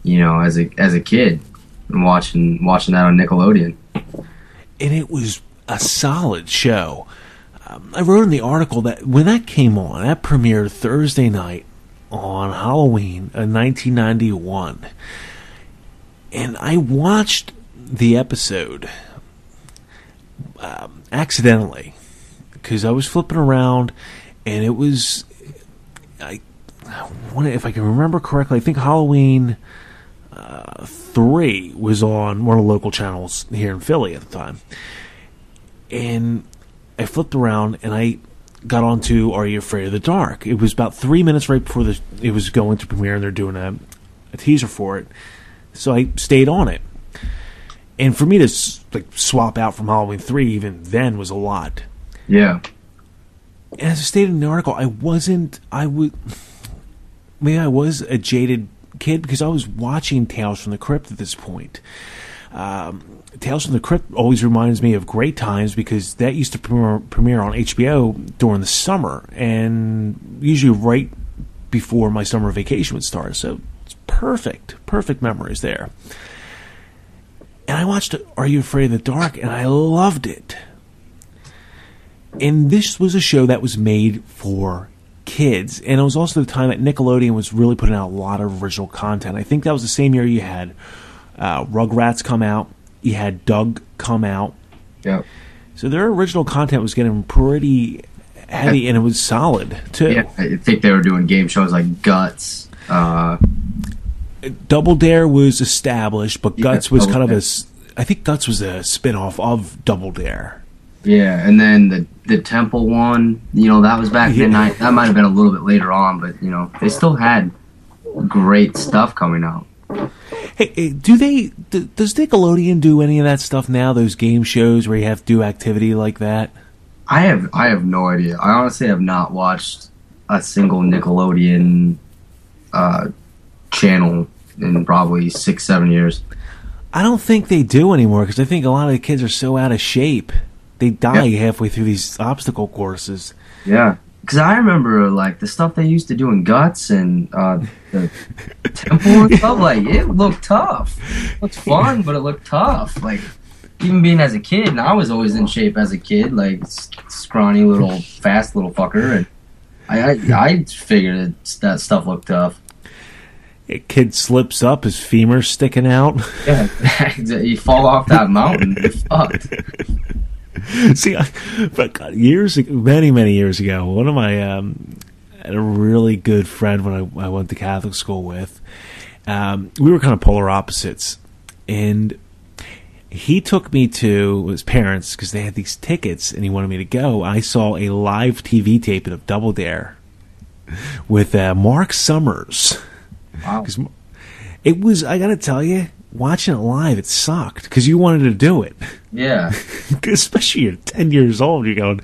you know, as a kid and watching that on Nickelodeon. And it was a solid show. I wrote in the article that when that came on, that premiered Thursday night on Halloween in 1991. And I watched the episode accidentally because I was flipping around, and it was, if I can remember correctly, I think Halloween 3 was on one of the local channels here in Philly at the time. And I flipped around and I got onto Are You Afraid of the Dark? It was about 3 minutes right before it was going to premiere, and they're doing a teaser for it. So I stayed on it. And for me to swap out from Halloween 3 even then was a lot. Yeah. And as I stated in the article, I was a jaded kid because I was watching Tales from the Crypt at this point. Tales from the Crypt always reminds me of Great Times because that used to premiere on HBO during the summer, and usually right before my summer vacation would start. So it's perfect memories there. And I watched Are You Afraid of the Dark, and I loved it. And this was a show that was made for kids, and it was also the time that Nickelodeon was really putting out a lot of original content. I think that was the same year you had Rugrats come out, you had Doug come out. Yeah. So their original content was getting pretty heavy, and it was solid too. Yeah, I think they were doing game shows like Guts. Double Dare was established, but Guts was kind of I think Guts was a spin-off of Double Dare. Yeah, and then the Temple one, you know, that was back then. That might have been a little bit later on, but, you know, they still had great stuff coming out. Hey, does Nickelodeon do any of that stuff now, those game shows where you have to do activity like that? I have no idea. I honestly have not watched a single Nickelodeon channel in probably 6-7 years. I don't think they do anymore because I think a lot of the kids are so out of shape. They die halfway through these obstacle courses. Yeah, because I remember like the stuff they used to do in Guts and the Temple and stuff. Like, it looked tough. It looked fun, but it looked tough. Like, even being as a kid, and I was always in shape as a kid, like scrawny little, fast little fucker, and I figured that stuff looked tough. A kid slips up, his femur's sticking out. Yeah, you fall off that mountain, you're fucked. See, many years ago, one of my had a really good friend when I went to Catholic school with. We were kind of polar opposites, and he took me to his parents because they had these tickets, and he wanted me to go. I saw a live TV taping of Double Dare with Mark Summers. Wow. It was, I gotta tell you, watching it live, it sucked because you wanted to do it. Yeah. Especially you're 10 years old. You're going,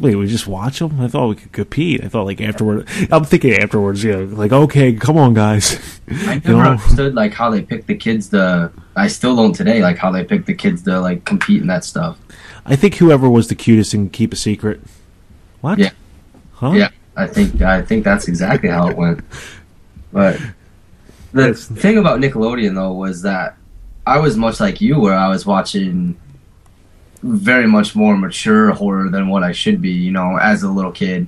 wait, we just watch them? I thought we could compete. I thought like afterward. I'm thinking afterwards, like, okay, come on, guys. I never understood like how they pick the kids to. I still don't today. Like how they pick the kids to like compete in that stuff. I think whoever was the cutest and keep a secret. What? Yeah. Huh? Yeah. I think that's exactly how it went. But the thing about Nickelodeon though was that I was much like you, where I was watching very much more mature horror than what I should be, you know, as a little kid.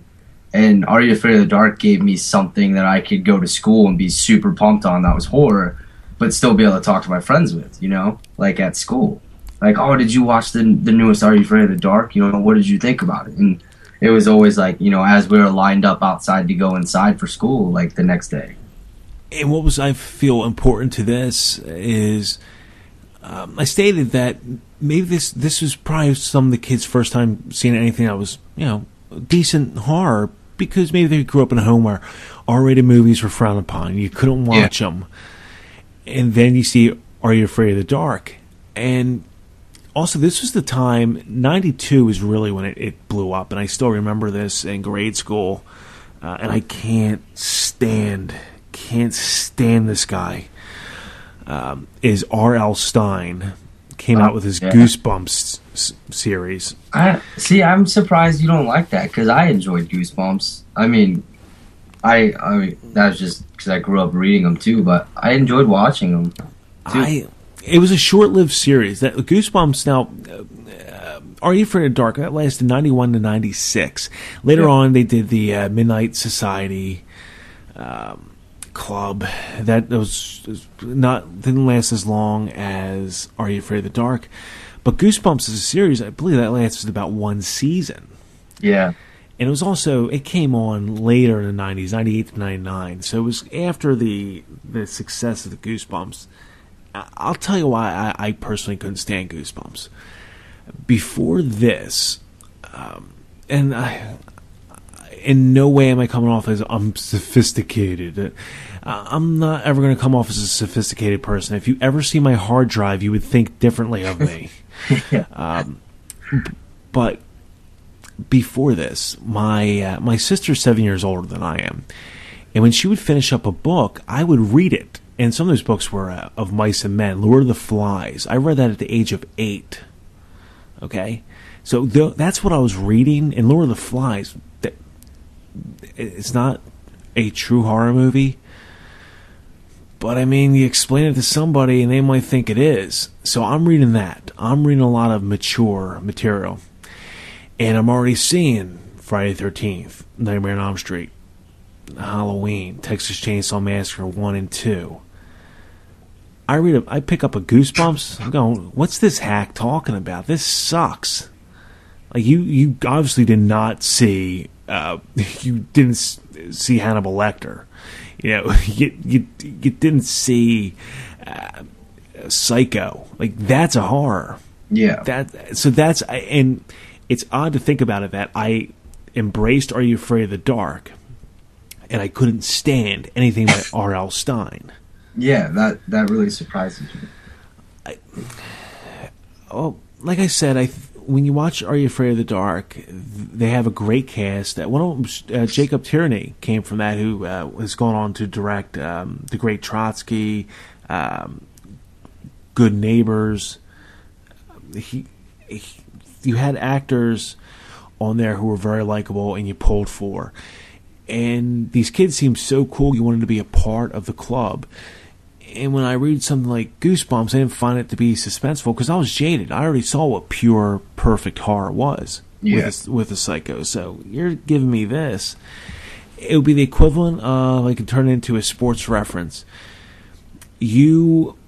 And Are You Afraid of the Dark gave me something that I could go to school and be super pumped on that was horror, but still be able to talk to my friends with, you know, like at school. Like, oh, did you watch the newest Are You Afraid of the Dark? You know, what did you think about it? And it was always like, you know, as we were lined up outside to go inside for school, like the next day. And what was I feel important to this is I stated that maybe this was probably some of the kids' first time seeing anything that was, you know, decent horror, because maybe they grew up in a home where R-rated movies were frowned upon. You couldn't watch them. And then you see Are You Afraid of the Dark? And also, this was the time, 92 is really when it blew up, and I still remember this in grade school, and I can't stand this guy, is R.L. Stein, came out with his Goosebumps series. I'm surprised you don't like that, because I enjoyed Goosebumps. I mean, that was just because I grew up reading them too, but I enjoyed watching them too. It was a short-lived series. That Goosebumps. Now, Are You Afraid of the Dark? That lasted 91 to 96. Later on, they did the Midnight Society Club. That didn't last as long as Are You Afraid of the Dark? But Goosebumps is a series. I believe that lasted about one season. Yeah. And it was also, it came on later in the 90s, 98 to 99. So it was after the success of the Goosebumps. I'll tell you why I personally couldn't stand Goosebumps. Before this, and in no way am I coming off as I'm sophisticated. I'm not ever going to come off as a sophisticated person. If you ever see my hard drive, you would think differently of me. But before this, my sister's 7 years older than I am. And when she would finish up a book, I would read it. And some of those books were of Mice and Men, Lord of the Flies. I read that at the age of 8. Okay? So that's what I was reading. And Lord of the Flies, it's not a true horror movie. But, I mean, you explain it to somebody and they might think it is. So I'm reading that. I'm reading a lot of mature material. And I'm already seeing Friday the 13th, Nightmare on Elm Street, Halloween, Texas Chainsaw Massacre 1 and 2. I pick up a Goosebumps. I'm going, what's this hack talking about? This sucks. Like you obviously did not see. You didn't see Hannibal Lecter. You know, you didn't see Psycho. Like that's a horror. Yeah. And it's odd to think about it that I embraced Are You Afraid of the Dark, and I couldn't stand anything by R.L. Stein. Yeah, that really surprises me. Like I said, when you watch Are You Afraid of the Dark, they have a great cast. One of them, Jacob Tierney, came from that, who has gone on to direct The Great Trotsky, Good Neighbors. You had actors on there who were very likable and you pulled for. And these kids seemed so cool, you wanted to be a part of the club. And when I read something like Goosebumps, I didn't find it to be suspenseful because I was jaded. I already saw what pure, perfect horror was with a Psycho. So you're giving me this. It would be the equivalent of, I could turn it into a sports reference. All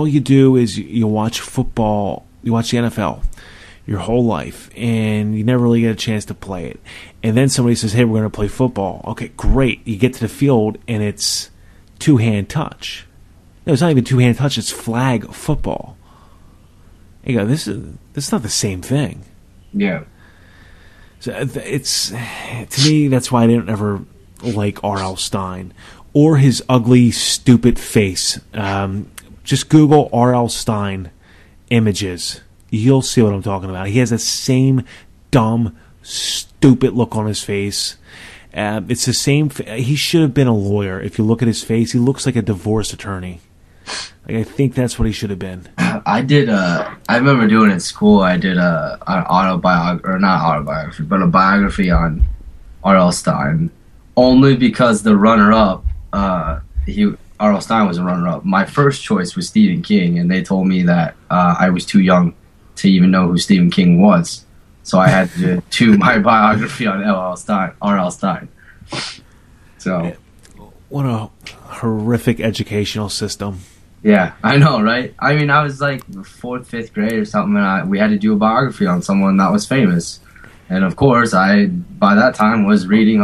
you do is you watch football, you watch the NFL your whole life, and you never really get a chance to play it. And then somebody says, hey, we're going to play football. Okay, great. You get to the field, and it's two-hand touch. No, it's not even two-hand touch. It's flag football. You go, this is not the same thing. Yeah. So it's, to me, that's why I didn't ever like R.L. Stein. or his ugly, stupid face. Just Google R.L. Stine images. You'll see what I'm talking about. He has the same dumb, stupid look on his face. It's the same. He should have been a lawyer. If you look at his face, he looks like a divorce attorney. Like, I think that's what he should have been. I remember doing in school. I did an autobiography, or not autobiography, but a biography on R.L. Stine, only because the runner-up, R.L. Stine was a runner-up. My first choice was Stephen King, and they told me that I was too young to even know who Stephen King was. So I had to do my biography on R.L. Stine. So, what a horrific educational system. Yeah, I know, right? I mean, I was like 4th, 5th grade or something, and we had to do a biography on someone that was famous. And of course, I, by that time, was reading,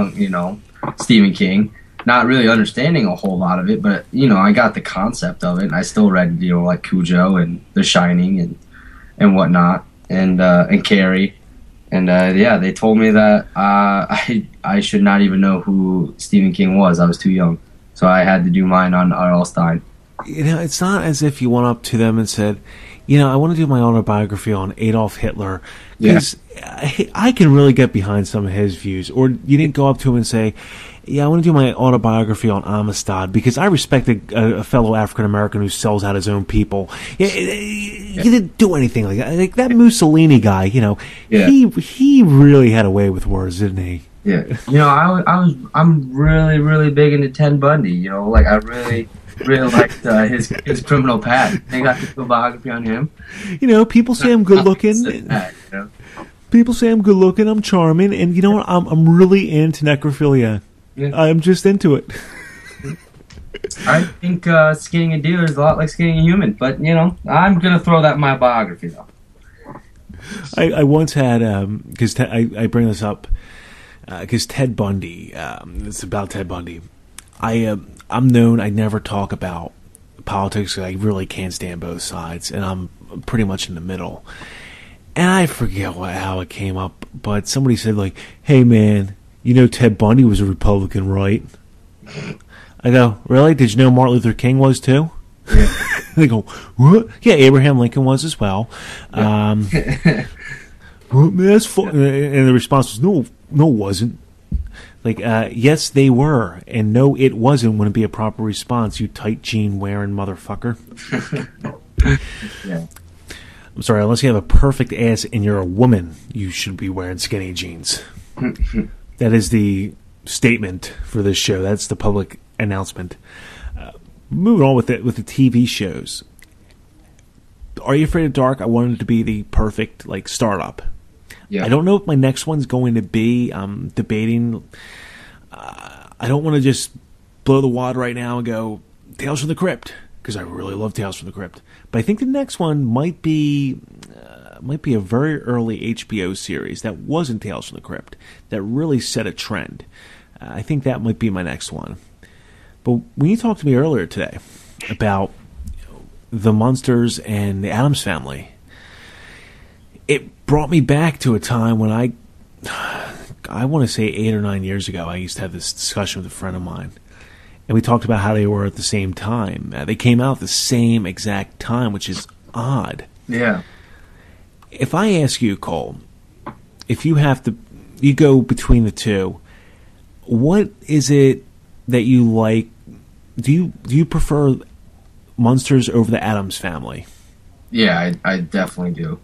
Stephen King, not really understanding a whole lot of it, but, I got the concept of it, and I still read, like Cujo and The Shining and whatnot, and Carrie. And, they told me that I should not even know who Stephen King was. I was too young. So I had to do mine on R.L. Stine. It's not as if you went up to them and said, I want to do my autobiography on Adolf Hitler. Because I can really get behind some of his views. Or you didn't go up to him and say, I want to do my autobiography on Amistad because I respect a fellow African-American who sells out his own people. You didn't do anything like that. Like that Mussolini guy, he really had a way with words, didn't he? Yeah. I'm really, really big into Ted Bundy. Like I really liked his criminal past. They got the biography on him. People say I'm good looking. People say I'm good looking. I'm charming, and you know what? I'm really into necrophilia. Yeah. I'm just into it. I think skinning a deer is a lot like skinning a human, but I'm gonna throw that in my biography though. I once had because I bring this up because Ted Bundy. It's about Ted Bundy. I'm known. I never talk about politics. I really can't stand both sides, and I'm pretty much in the middle. And I forget how it came up, but somebody said like, "Hey man, Ted Bundy was a Republican, right?" I go, "Really? Did you know Martin Luther King was too?" Yeah. They go, "What? Yeah, Abraham Lincoln was as well." Yeah. That's fun. And the response was, "No, it wasn't." Like, yes, they were, and no, it wasn't. Wouldn't be a proper response, you tight jean wearing motherfucker. Yeah. I'm sorry, unless you have a perfect ass and you're a woman, you should be wearing skinny jeans. That is the statement for this show. That's the public announcement. Moving on with the TV shows. Are You Afraid of Dark? I wanted it to be the perfect startup. Yeah. I don't know if my next one's going to be. I'm debating. I don't want to just blow the wad right now and go Tales from the Crypt because I really love Tales from the Crypt. But I think the next one might be a very early HBO series that wasn't Tales from the Crypt that really set a trend. I think that might be my next one. But when you talked to me earlier today about the Munsters and the Addams Family, it brought me back to a time when I want to say 8 or 9 years ago, I used to have this discussion with a friend of mine. And we talked about how they were at the same time. They came out at the same exact time, which is odd. Yeah. If I ask you, Cole, if you go between the two, what is it that you like? Do you prefer Munsters over the Addams Family? Yeah, I definitely do.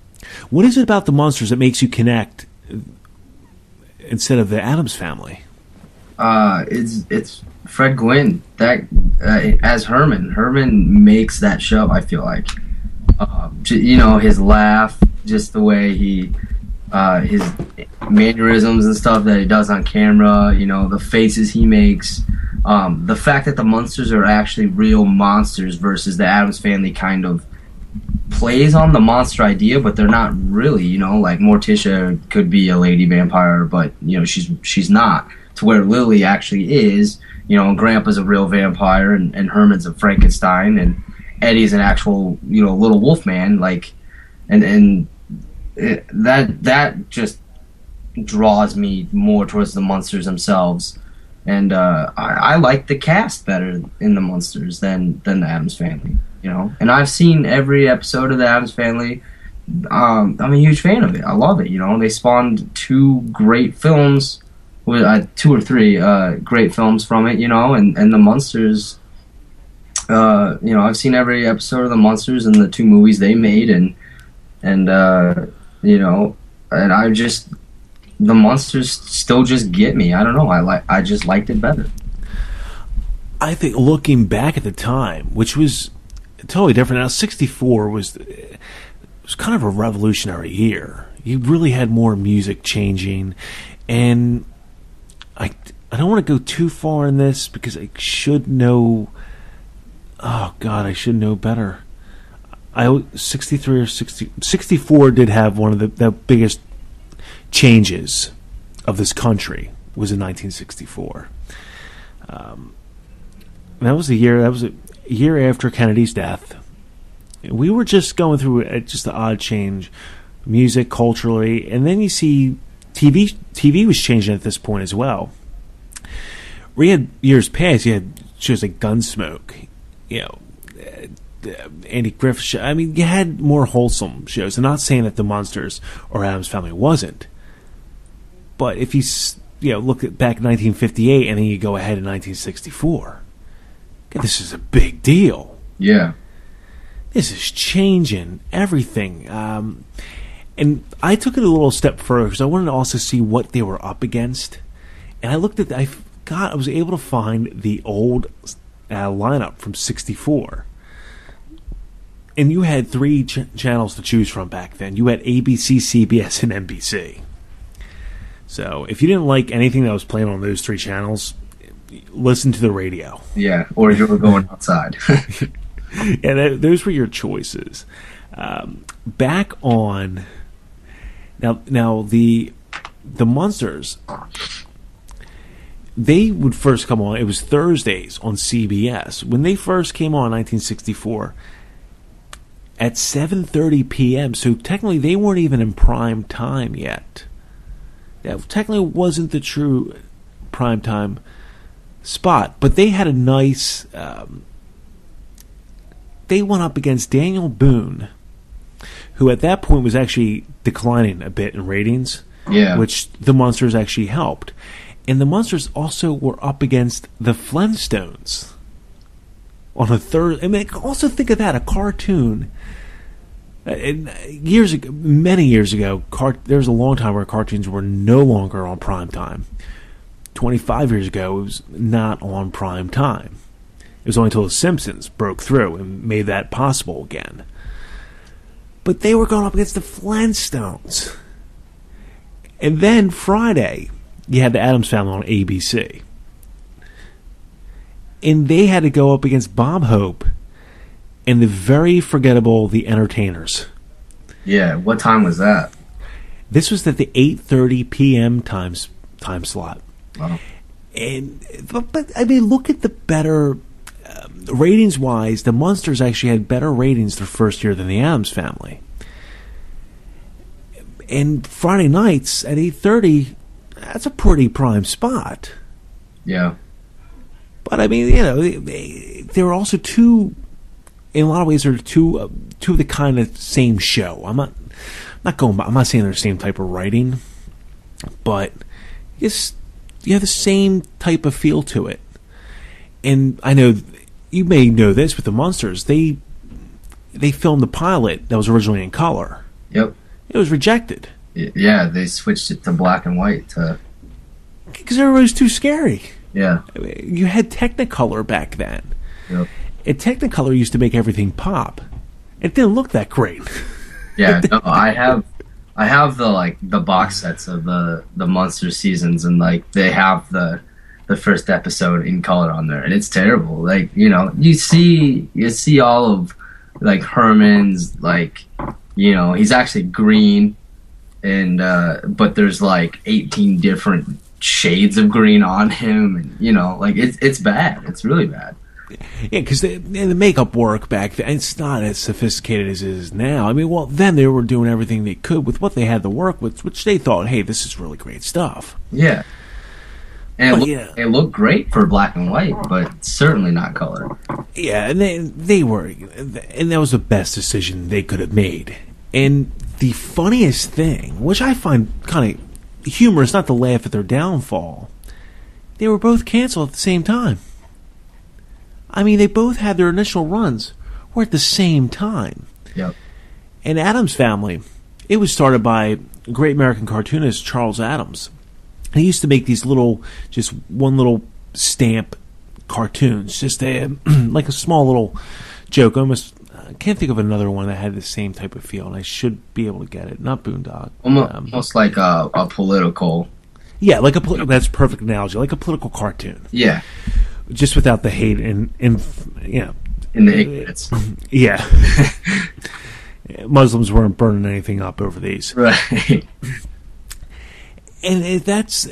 What is it about the Munsters that makes you connect instead of the Addams Family? It's Fred Gwynne that as Herman. Herman makes that show. I feel like, his laugh, just the way he, his mannerisms and stuff that he does on camera. The faces he makes. The fact that the Munsters are actually real monsters versus the Addams Family kind of plays on the monster idea, but they're not really. Like Morticia could be a lady vampire, but she's not. To where Lily actually is. Grandpa's a real vampire, and Herman's a Frankenstein, and Eddie's an actual little wolf man. That just draws me more towards the Munsters themselves. And I like the cast better in the Munsters than the Addams Family, you know. And I've seen every episode of the Addams Family. I'm a huge fan of it. I love it. You know, they spawned two great films, two or three great films from it. You know, and the Munsters. You know, I've seen every episode of the Munsters and the two movies they made, and you know, and the Munsters still just get me. I don't know. I just liked it better. I think looking back at the time, which was totally different. Now, 64 was kind of a revolutionary year. You really had more music changing, and I don't want to go too far in this because I should know. Oh God, I should know better. 63 or 64 did have one of the biggest changes of this country was in 1964. That was a year after Kennedy's death. We were just going through just an odd change, music, culturally, and then you see TV was changing at this point as well. We had years past, you had shows like Gunsmoke, you know, Andy Griffith show. I mean, you had more wholesome shows. I'm not saying that the Munsters or Addams Family wasn't, but if you look at back in 1958 and then you go ahead in 1964, this is a big deal. Yeah. This is changing everything. And I took it a little step further because I wanted to also see what they were up against. And I looked at, I was able to find the old lineup from 64. And you had three channels to choose from back then. You had ABC, CBS, and NBC. So if you didn't like anything that was playing on those three channels, listen to the radio. Yeah, or you were going outside. Yeah, those were your choices. Back on now the Munsters, they would first come on. It was Thursdays on CBS when they first came on in 1964 at 7:30 p.m. So technically, they weren't even in prime time yet. That technically wasn't the true prime time spot, but they had a nice. They went up against Daniel Boone, who at that point was actually declining a bit in ratings, which the Munsters actually helped. And the Munsters also were up against the Flintstones on a third. I mean, also think of that, a cartoon. Years ago, many years ago, there was a long time where cartoons were no longer on prime time. 25 years ago, it was not on prime time. It was only until The Simpsons broke through and made that possible again. But they were going up against the Flintstones. And then Friday, you had the Addams Family on ABC. And they had to go up against Bob Hope and the very forgettable The Entertainers. Yeah, what time was that? This was at the 8:30 p.m. time slot. Wow. But I mean, look at the better... ratings-wise, the Munsters actually had better ratings their first year than the Addams Family. And Friday nights at 8:30, that's a pretty prime spot. Yeah. But I mean, you know, there were also two. In a lot of ways, they're two of the kind of same show. I'm not saying they're the same type of writing, but you have the same type of feel to it. And I know you may know this with the Munsters. They filmed the pilot that was originally in color. Yep. It was rejected. Yeah, they switched it to black and white because it was too scary. Yeah. You had Technicolor back then. Yep. And Technicolor used to make everything pop. It didn't look that great. Yeah, no, I have the box sets of the Munster seasons, and like they have the first episode in color on there, and it's terrible. Like, you know, you see all of like Herman's, like, you know, he's actually green, and but there's like 18 different shades of green on him, and you know, like it's bad. It's really bad. Yeah, because the makeup work back then, it's not as sophisticated as it is now. I mean, well, then they were doing everything they could with what they had to work with, which they thought, hey, this is really great stuff. Yeah. And yeah. it looked great for black and white, but certainly not color. Yeah, and they were, and that was the best decision they could have made. And the funniest thing, which I find kind of humorous, not to laugh at their downfall, they were both canceled at the same time. I mean, they both had their initial runs were at the same time. Yep. And Addams Family, it was started by great American cartoonist Charles Addams. He used to make these just one little stamp cartoons, just like a small little joke. I can't think of another one that had the same type of feel, and I should be able to get it. Not Boondock. Almost like a political. Yeah, like that's a perfect analogy. Like a political cartoon. Yeah. Just without the hate and in the ignorance. Yeah. Muslims weren't burning anything up over these. Right. And that's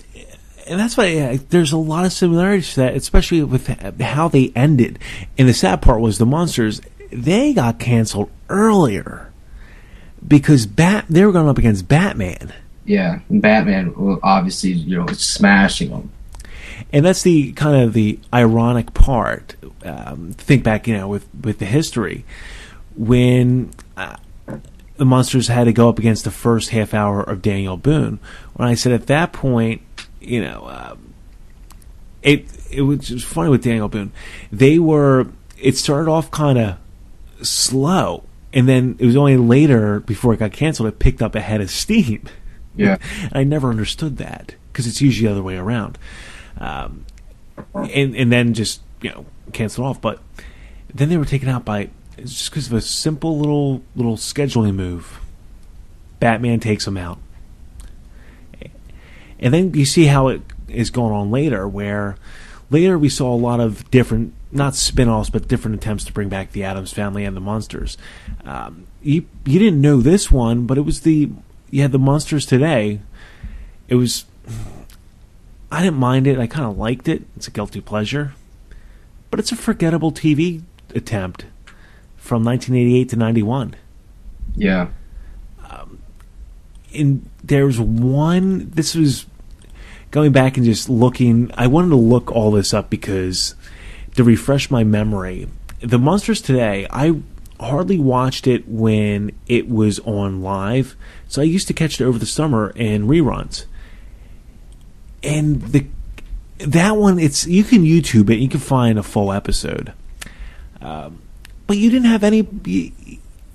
why there's a lot of similarities to that, especially with how they ended. And the sad part was the Monsters, they got canceled earlier because they were going up against Batman. Yeah, and Batman, obviously, smashing them. And that's the kind of the ironic part. Think back, with the history when the Monsters had to go up against the first half hour of Daniel Boone. When I said at that point, it was just funny with Daniel Boone. It started off kind of slow, and then it was only later before it got canceled it picked up ahead of steam. Yeah, I never understood that because it's usually the other way around. And then just canceled off, but then they were taken out by. It's just because of a simple little scheduling move. Batman takes them out. And then you see how it is going on later, where later we saw a lot of different, not spin-offs, but different attempts to bring back the Addams Family and the Monsters. You didn't know this one, but you had the Monsters Today. It was, I didn't mind it. I kind of liked it. It's a guilty pleasure. But it's a forgettable TV attempt. From 1988 to 91. Yeah. And there's one. This was going back and just looking. I wanted to look all this up because to refresh my memory. The Monsters Today, I hardly watched it when it was on live. So I used to catch it over the summer in reruns. And that one, you can YouTube it. You can find a full episode. But you didn't have any. You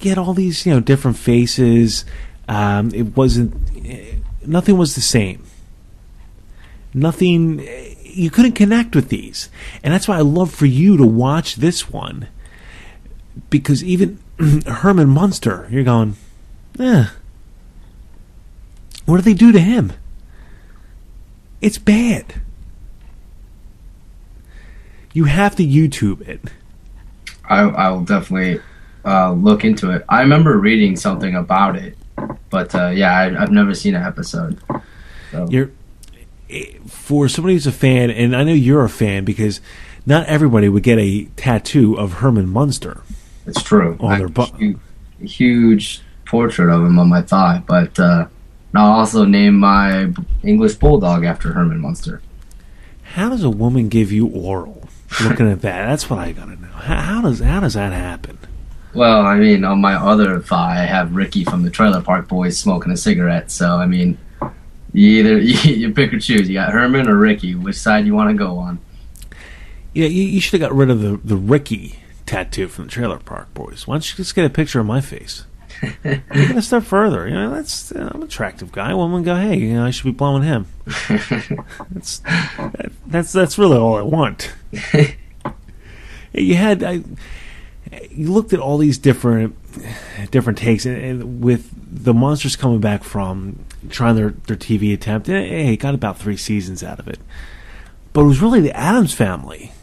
had all these, different faces. It wasn't. Nothing was the same. Nothing. You couldn't connect with these, and that's why I love for you to watch this one, because even Herman Munster, you're going, what do they do to him? It's bad. You have to YouTube it. I will definitely look into it. I remember reading something about it, but I've never seen an episode. So. For somebody who's a fan, and I know you're a fan because not everybody would get a tattoo of Herman Munster. It's true. On their butt. A huge portrait of him on my thigh, but I'll also name my English Bulldog after Herman Munster. How does a woman give you oral? Looking at that, that's what I gotta know. How does that happen? Well, I mean, on my other thigh, I have Ricky from the Trailer Park Boys smoking a cigarette. So, I mean, you pick or choose. You got Herman or Ricky. Which side you want to go on? Yeah, you should have got rid of the Ricky tattoo from the Trailer Park Boys. Why don't you just get a picture of my face? Take it a step further. I'm an attractive guy. Women go, hey, I should be blowing him. That's really all I want. You looked at all these different takes, and with the Monsters coming back from trying their TV attempt, it got about 3 seasons out of it. But it was really the Addams Family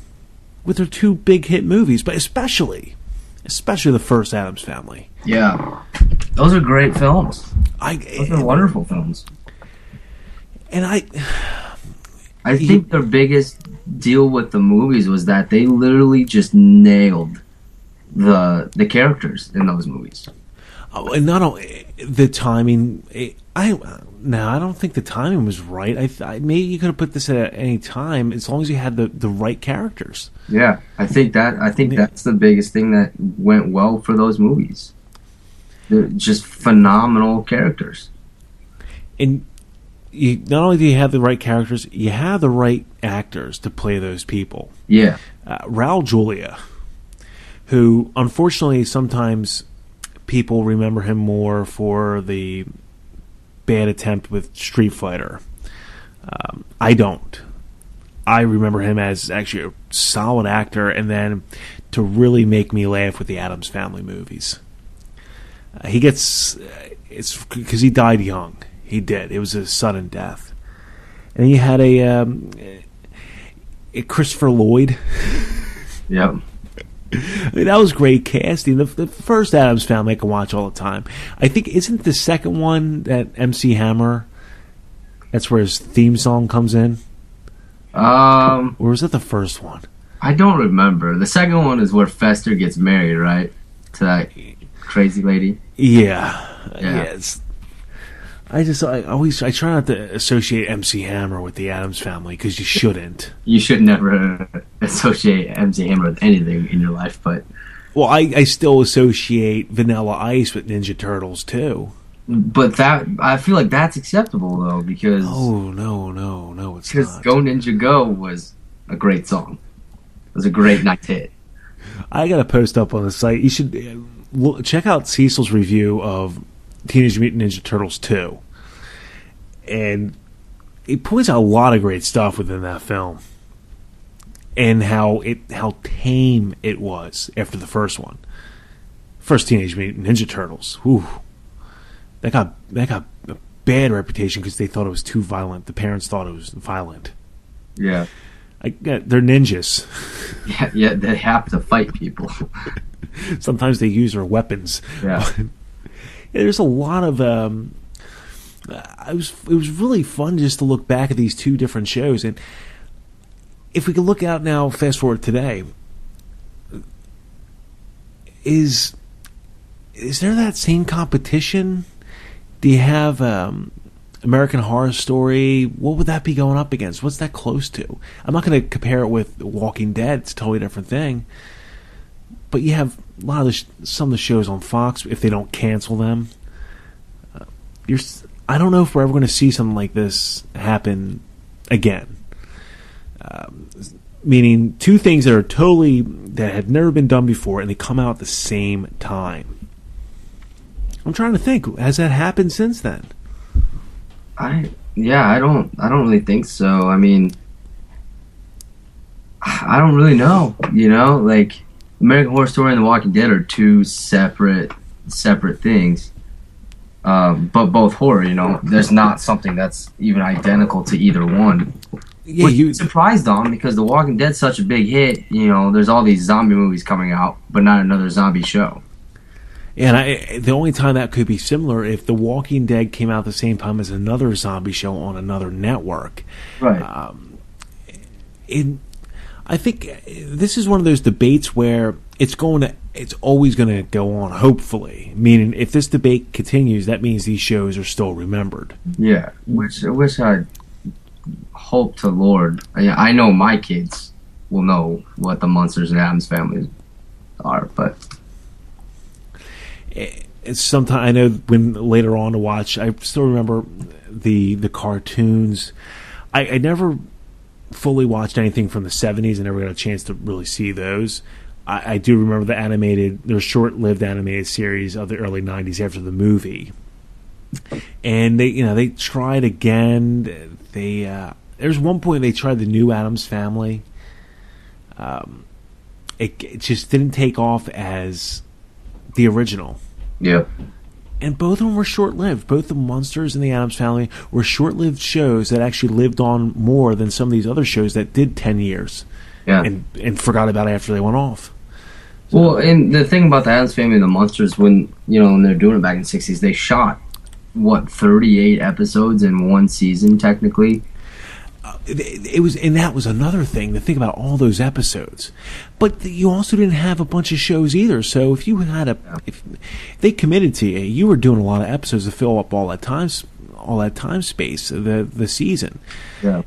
with their 2 big hit movies, but especially the first Addams Family. Yeah, those are great films. Those are wonderful films. And I think their biggest deal with the movies was that they literally just nailed the characters in those movies. And not only the timing, I don't think the timing was right. Maybe you could have put this at any time as long as you had the right characters. Yeah, I think that's the biggest thing that went well for those movies. They're just phenomenal characters. And not only do you have the right characters, you have the right actors to play those people. Yeah. Raul Julia, who unfortunately sometimes people remember him more for the bad attempt with Street Fighter. I don't. I remember him as actually a solid actor, and then to really make me laugh with the Addams Family movies. It's because he died young. He did. It was a sudden death. And you had a Christopher Lloyd. Yep. I mean, that was great casting. The first Addams Family I can watch all the time. I think, isn't the second one that MC Hammer? That's where his theme song comes in. Or was it the first one? I don't remember. The second one is where Fester gets married, right? To that crazy lady. Yeah. Yes. I try not to associate MC Hammer with the Addams Family because you shouldn't. You should never associate MC Hammer with anything in your life, but... Well, I still associate Vanilla Ice with Ninja Turtles, too. But I feel like that's acceptable, though, because... Oh, no, it's not. Because Go Ninja Go was a great song. It was a great night hit. I got to post up on the site. You should check out Cecil's review of Teenage Mutant Ninja Turtles 2. And it points out a lot of great stuff within that film. And how tame it was after the first one. First Teenage Mutant Ninja Turtles. Whew. That got a bad reputation because they thought it was too violent. The parents thought it was violent. Yeah. They're ninjas. Yeah, they have to fight people. Sometimes they use their weapons. Yeah. There's a lot of... it was really fun just to look back at these two different shows. And if we could look out now, fast forward today, is there that same competition? Do you have American Horror Story? What would that be going up against? What's that close to? I'm not going to compare it with Walking Dead. It's a totally different thing. But you have a lot of some of the shows on Fox, if they don't cancel them. I don't know if we're ever going to see something like this happen again. Meaning two things that had never been done before, and they come out at the same time. I'm trying to think. Has that happened since then? I don't really think so. I mean, I don't really know. You know, like American Horror Story and The Walking Dead are two separate things. But both horror. You know, there's not something that's even identical to either one. Yeah, you surprised on because The Walking Dead's such a big hit. You know, there's all these zombie movies coming out, but not another zombie show. And the only time that could be similar if The Walking Dead came out at the same time as another zombie show on another network. Right. I think this is one of those debates where it's always going to go on, hopefully. Meaning, if this debate continues, that means these shows are still remembered. Yeah, which I hope to Lord. I know my kids will know what the Munsters and Addams Family are, but... It's sometimes I know when later on to watch. I still remember the cartoons. I never fully watched anything from the 70s. I never got a chance to really see those. I do remember the short-lived animated series of the early 90s after the movie. And they tried again. There's one point they tried the new Addams Family. It just didn't take off as the original. Yeah. And both of them were short-lived. Both the Munsters and the Addams Family were short-lived shows that actually lived on more than some of these other shows that did 10 years. Yeah. And forgot about it after they went off. So, well, and the thing about the Addams Family and the Munsters, when they're doing it back in the 60s, they shot, 38 episodes in one season, technically? That was another thing to think about, all those episodes. But you also didn't have a bunch of shows either. So if you had if they committed to you were doing a lot of episodes to fill up all that time all that time space, the season. Yeah.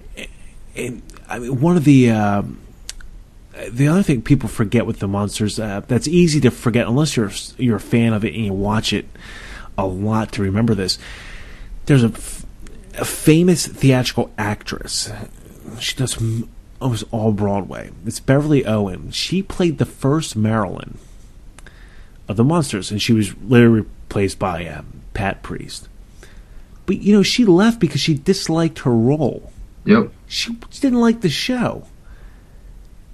And I mean, one of the other thing people forget with the Monsters, that's easy to forget unless you're a fan of it and you watch it a lot to remember this. There's a famous theatrical actress. She does almost all Broadway. It's Beverly Owen. She played the first Marilyn of the Monsters, and she was later replaced by Pat Priest. But, you know, she left because she disliked her role. Yep. She didn't like the show.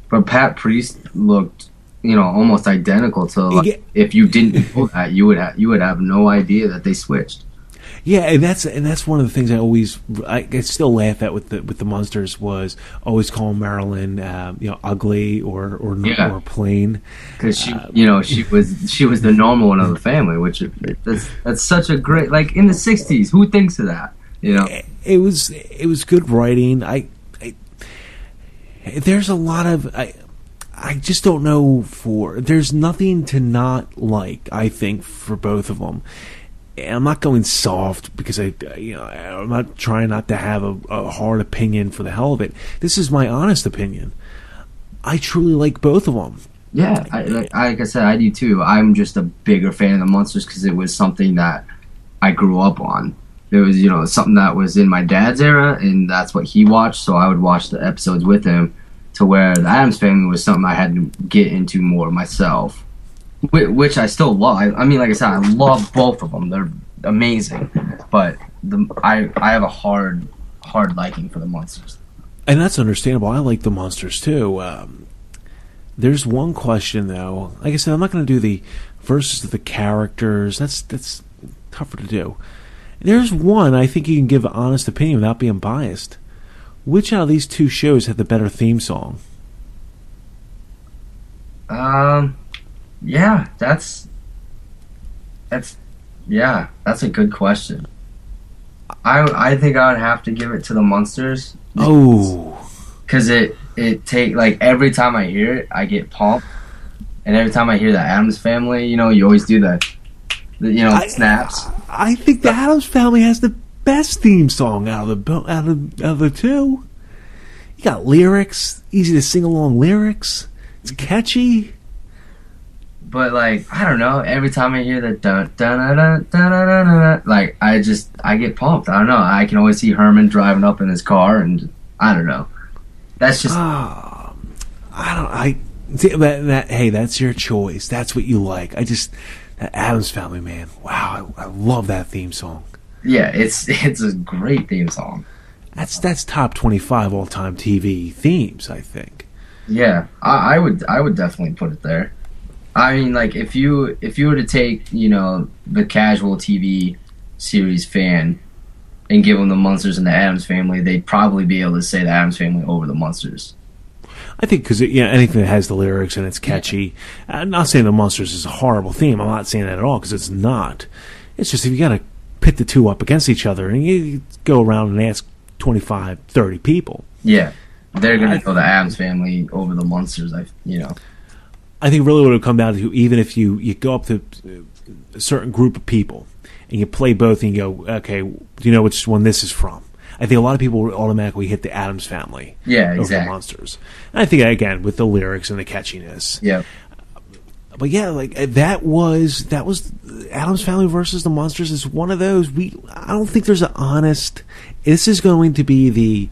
But Pat Priest looked, you know, almost identical to. Like, if you didn't know that, you would have no idea that they switched. Yeah, and that's one of the things I still laugh at with the Monsters was always calling Marilyn ugly or plain, because she was the normal one of the family, which that's such a great, like, in the '60s, who thinks of that? You know, it was good writing. There's a lot of I just don't know there's nothing to not like, I think, for both of them. And I'm not going soft because I'm not trying not to have a hard opinion for the hell of it. This is my honest opinion. I truly like both of them. Yeah, like I said, I do too. I'm just a bigger fan of the Monsters because it was something that I grew up on. It was, you know, something that was in my dad's era, and that's what he watched, so I would watch the episodes with him, to where the Addams Family was something I had to get into more myself, which I still love. I mean, like I said, I love both of them. They're amazing, but I have a hard liking for the Monsters. And that's understandable. I like the Monsters too. There's one question, though. Like I said, I'm not going to do the versus of the characters. That's tougher to do. There's one I think you can give an honest opinion without being biased. Which out of these two shows had the better theme song? Yeah, that's a good question. I think I would have to give it to the Monsters. Oh, because it take, like, every time I hear it, I get pumped, and every time I hear the Addams Family, you know, you always do the snaps. I think the Addams Family has the best theme song out of the two. You got lyrics, easy to sing along lyrics. It's catchy. But, like, I don't know. Every time I hear the dun dun dun dun dun dun dun, like, I get pumped. I don't know. I can always see Herman driving up in his car, and I don't know. That's just. Hey, that's your choice. That's what you like. That Addams Family, man. Wow, I love that theme song. Yeah, it's a great theme song. That's top 25 all time TV themes, I think. Yeah, I would definitely put it there. I mean, like, if you were to take, you know, the casual TV series fan and give them the Monsters and the Addams Family, they'd probably be able to say the Addams Family over the Monsters. I think because anything that has the lyrics and it's catchy. I'm not saying the Monsters is a horrible theme. I'm not saying that at all, because it's not. It's just if you got to pit the two up against each other and you go around and ask 25, 30 people. Yeah, they're going to go the Addams Family over the Monsters. I think really what it would come down to, even if you go up to a certain group of people and you play both and you go, okay, do you know which one this is from? I think a lot of people would automatically hit the Addams Family over the Monsters. And I think, again, with the lyrics and the catchiness. Yeah. But yeah, like that was Addams Family versus the Monsters is one of those. I don't think there's an honest. This is going to be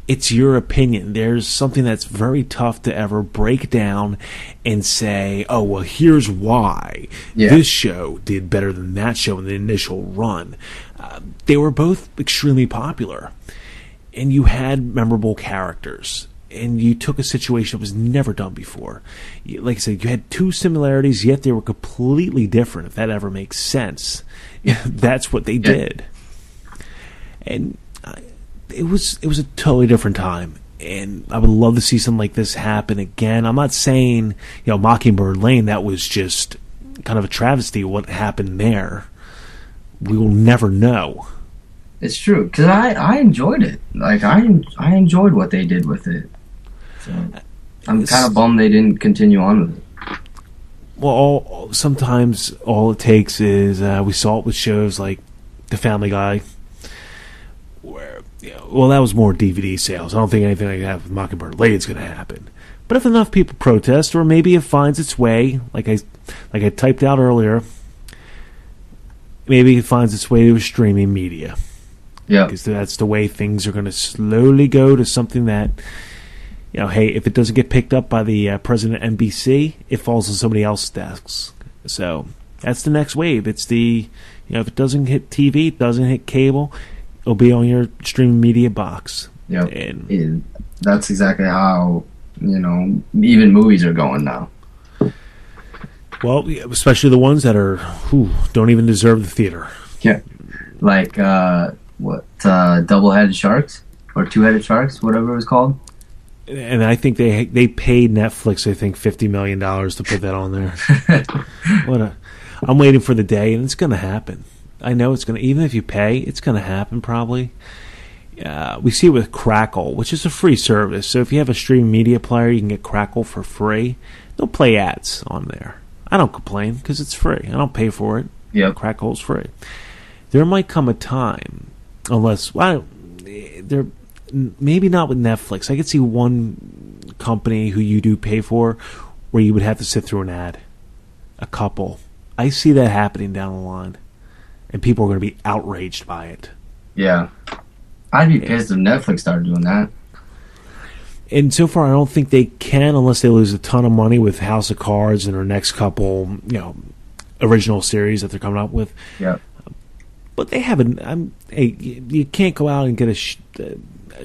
it's your opinion. There's something that's very tough to ever break down and say, oh, well, here's why this show did better than that show in the initial run. They were both extremely popular, and you had memorable characters, and you took a situation that was never done before. Like I said, you had two similarities, yet they were completely different, if that ever makes sense. That's what they did. And it was a totally different time, and I would love to see something like this happen again. I'm not saying, Mockingbird Lane, that was just kind of a travesty of what happened there. We will never know. It's true, because I enjoyed it. Like, I enjoyed what they did with it. So I'm kind of bummed they didn't continue on with it. Well, sometimes all it takes is we saw it with shows like The Family Guy. where, well, that was more DVD sales. I don't think anything like that with Mockingbird Lady is going to happen. But if enough people protest, or maybe it finds its way, like I typed out earlier, maybe it finds its way to streaming media. Yeah. Because that's the way things are going to slowly go to something that, hey, if it doesn't get picked up by the president of NBC, it falls on somebody else's desks. So that's the next wave. It's the, if it doesn't hit TV, it doesn't hit cable, it'll be on your streaming media box. Yeah. And that's exactly how, even movies are going now. Well, especially the ones that don't even deserve the theater. Yeah. Like, double-headed sharks? Or two-headed sharks, whatever it was called. And I think they paid Netflix, I think, $50 million to put that on there. I'm waiting for the day, and it's going to happen. I know it's going to, even if you pay, it's going to happen probably. We see it with Crackle, which is a free service. So if you have a streaming media player, you can get Crackle for free. They'll play ads on there. I don't complain because it's free. I don't pay for it. Yeah, Crackle's free. There might come a time, unless there maybe not with Netflix. I could see one company who you do pay for where you would have to sit through an ad. A couple. I see that happening down the line, and people are going to be outraged by it. Yeah, I'd be pissed if Netflix started doing that. And so far, I don't think they can unless they lose a ton of money with House of Cards and their next couple, original series that they're coming up with. Yeah. But they haven't. You can't go out and get a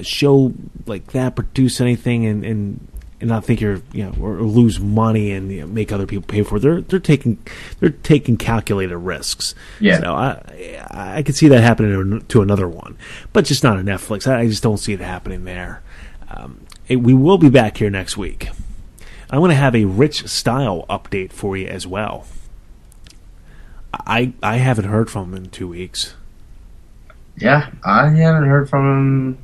show like that, produce anything, and not think you're or lose money and make other people pay for it. They're taking calculated risks. Yeah. So I could see that happening to another one, but just not a Netflix. I just don't see it happening there. We will be back here next week. I'm going to have a Rich Style update for you as well. I haven't heard from him in 2 weeks. Yeah, I haven't heard from him,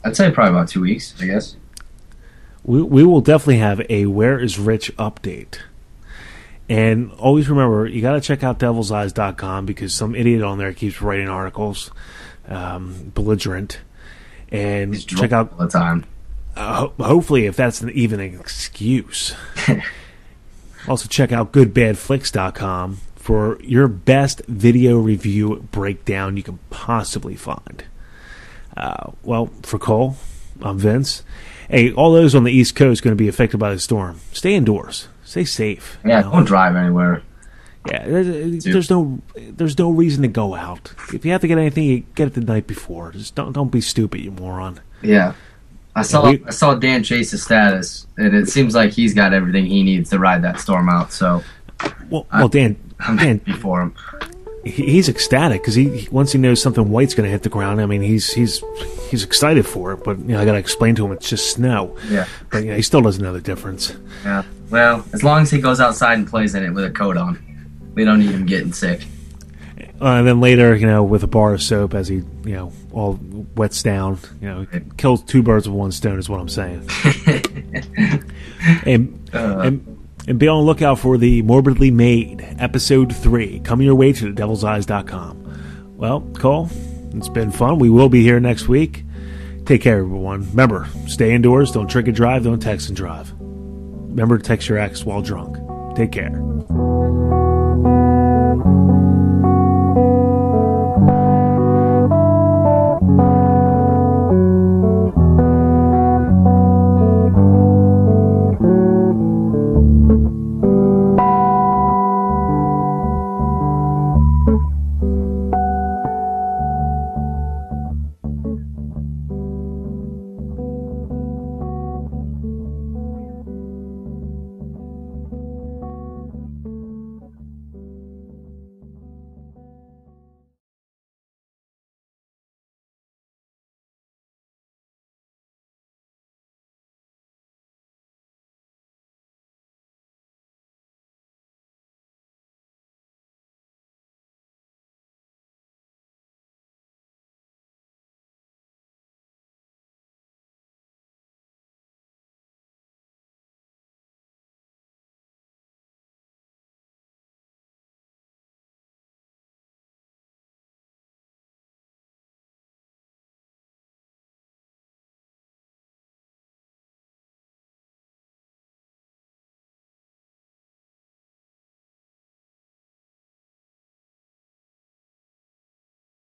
I'd say probably about 2 weeks, I guess. We will definitely have a Where is Rich update. And always remember, you got to check out devilseyes.com because some idiot on there keeps writing articles, belligerent. And He's check out all the time. Hopefully, if that's even an excuse. Also, check out goodbadflicks.com for your best video review breakdown you can possibly find. Well, for Cole, I'm Vince. Hey, all those on the East Coast going to be affected by the storm. Stay indoors. Stay safe. Yeah, don't drive anywhere. Yeah, there's no reason to go out. If you have to get anything, you get it the night before. Just don't be stupid, you moron. Yeah. I saw Dan Chase's status, and it seems like he's got everything he needs to ride that storm out. So, Dan, I'm happy for him. He's ecstatic because once he knows something white's going to hit the ground. I mean, he's excited for it. But I got to explain to him it's just snow. Yeah. But he still doesn't know the difference. Yeah. Well, as long as he goes outside and plays in it with a coat on, we don't need him getting sick. And then later, with a bar of soap as he, all wets down, kills two birds with one stone is what I'm saying. And be on the lookout for the Morbidly Made, Episode 3, coming your way to thedevilseyes.com. Well, Cole, it's been fun. We will be here next week. Take care, everyone. Remember, stay indoors, don't drink and drive, don't text and drive. Remember to text your ex while drunk. Take care.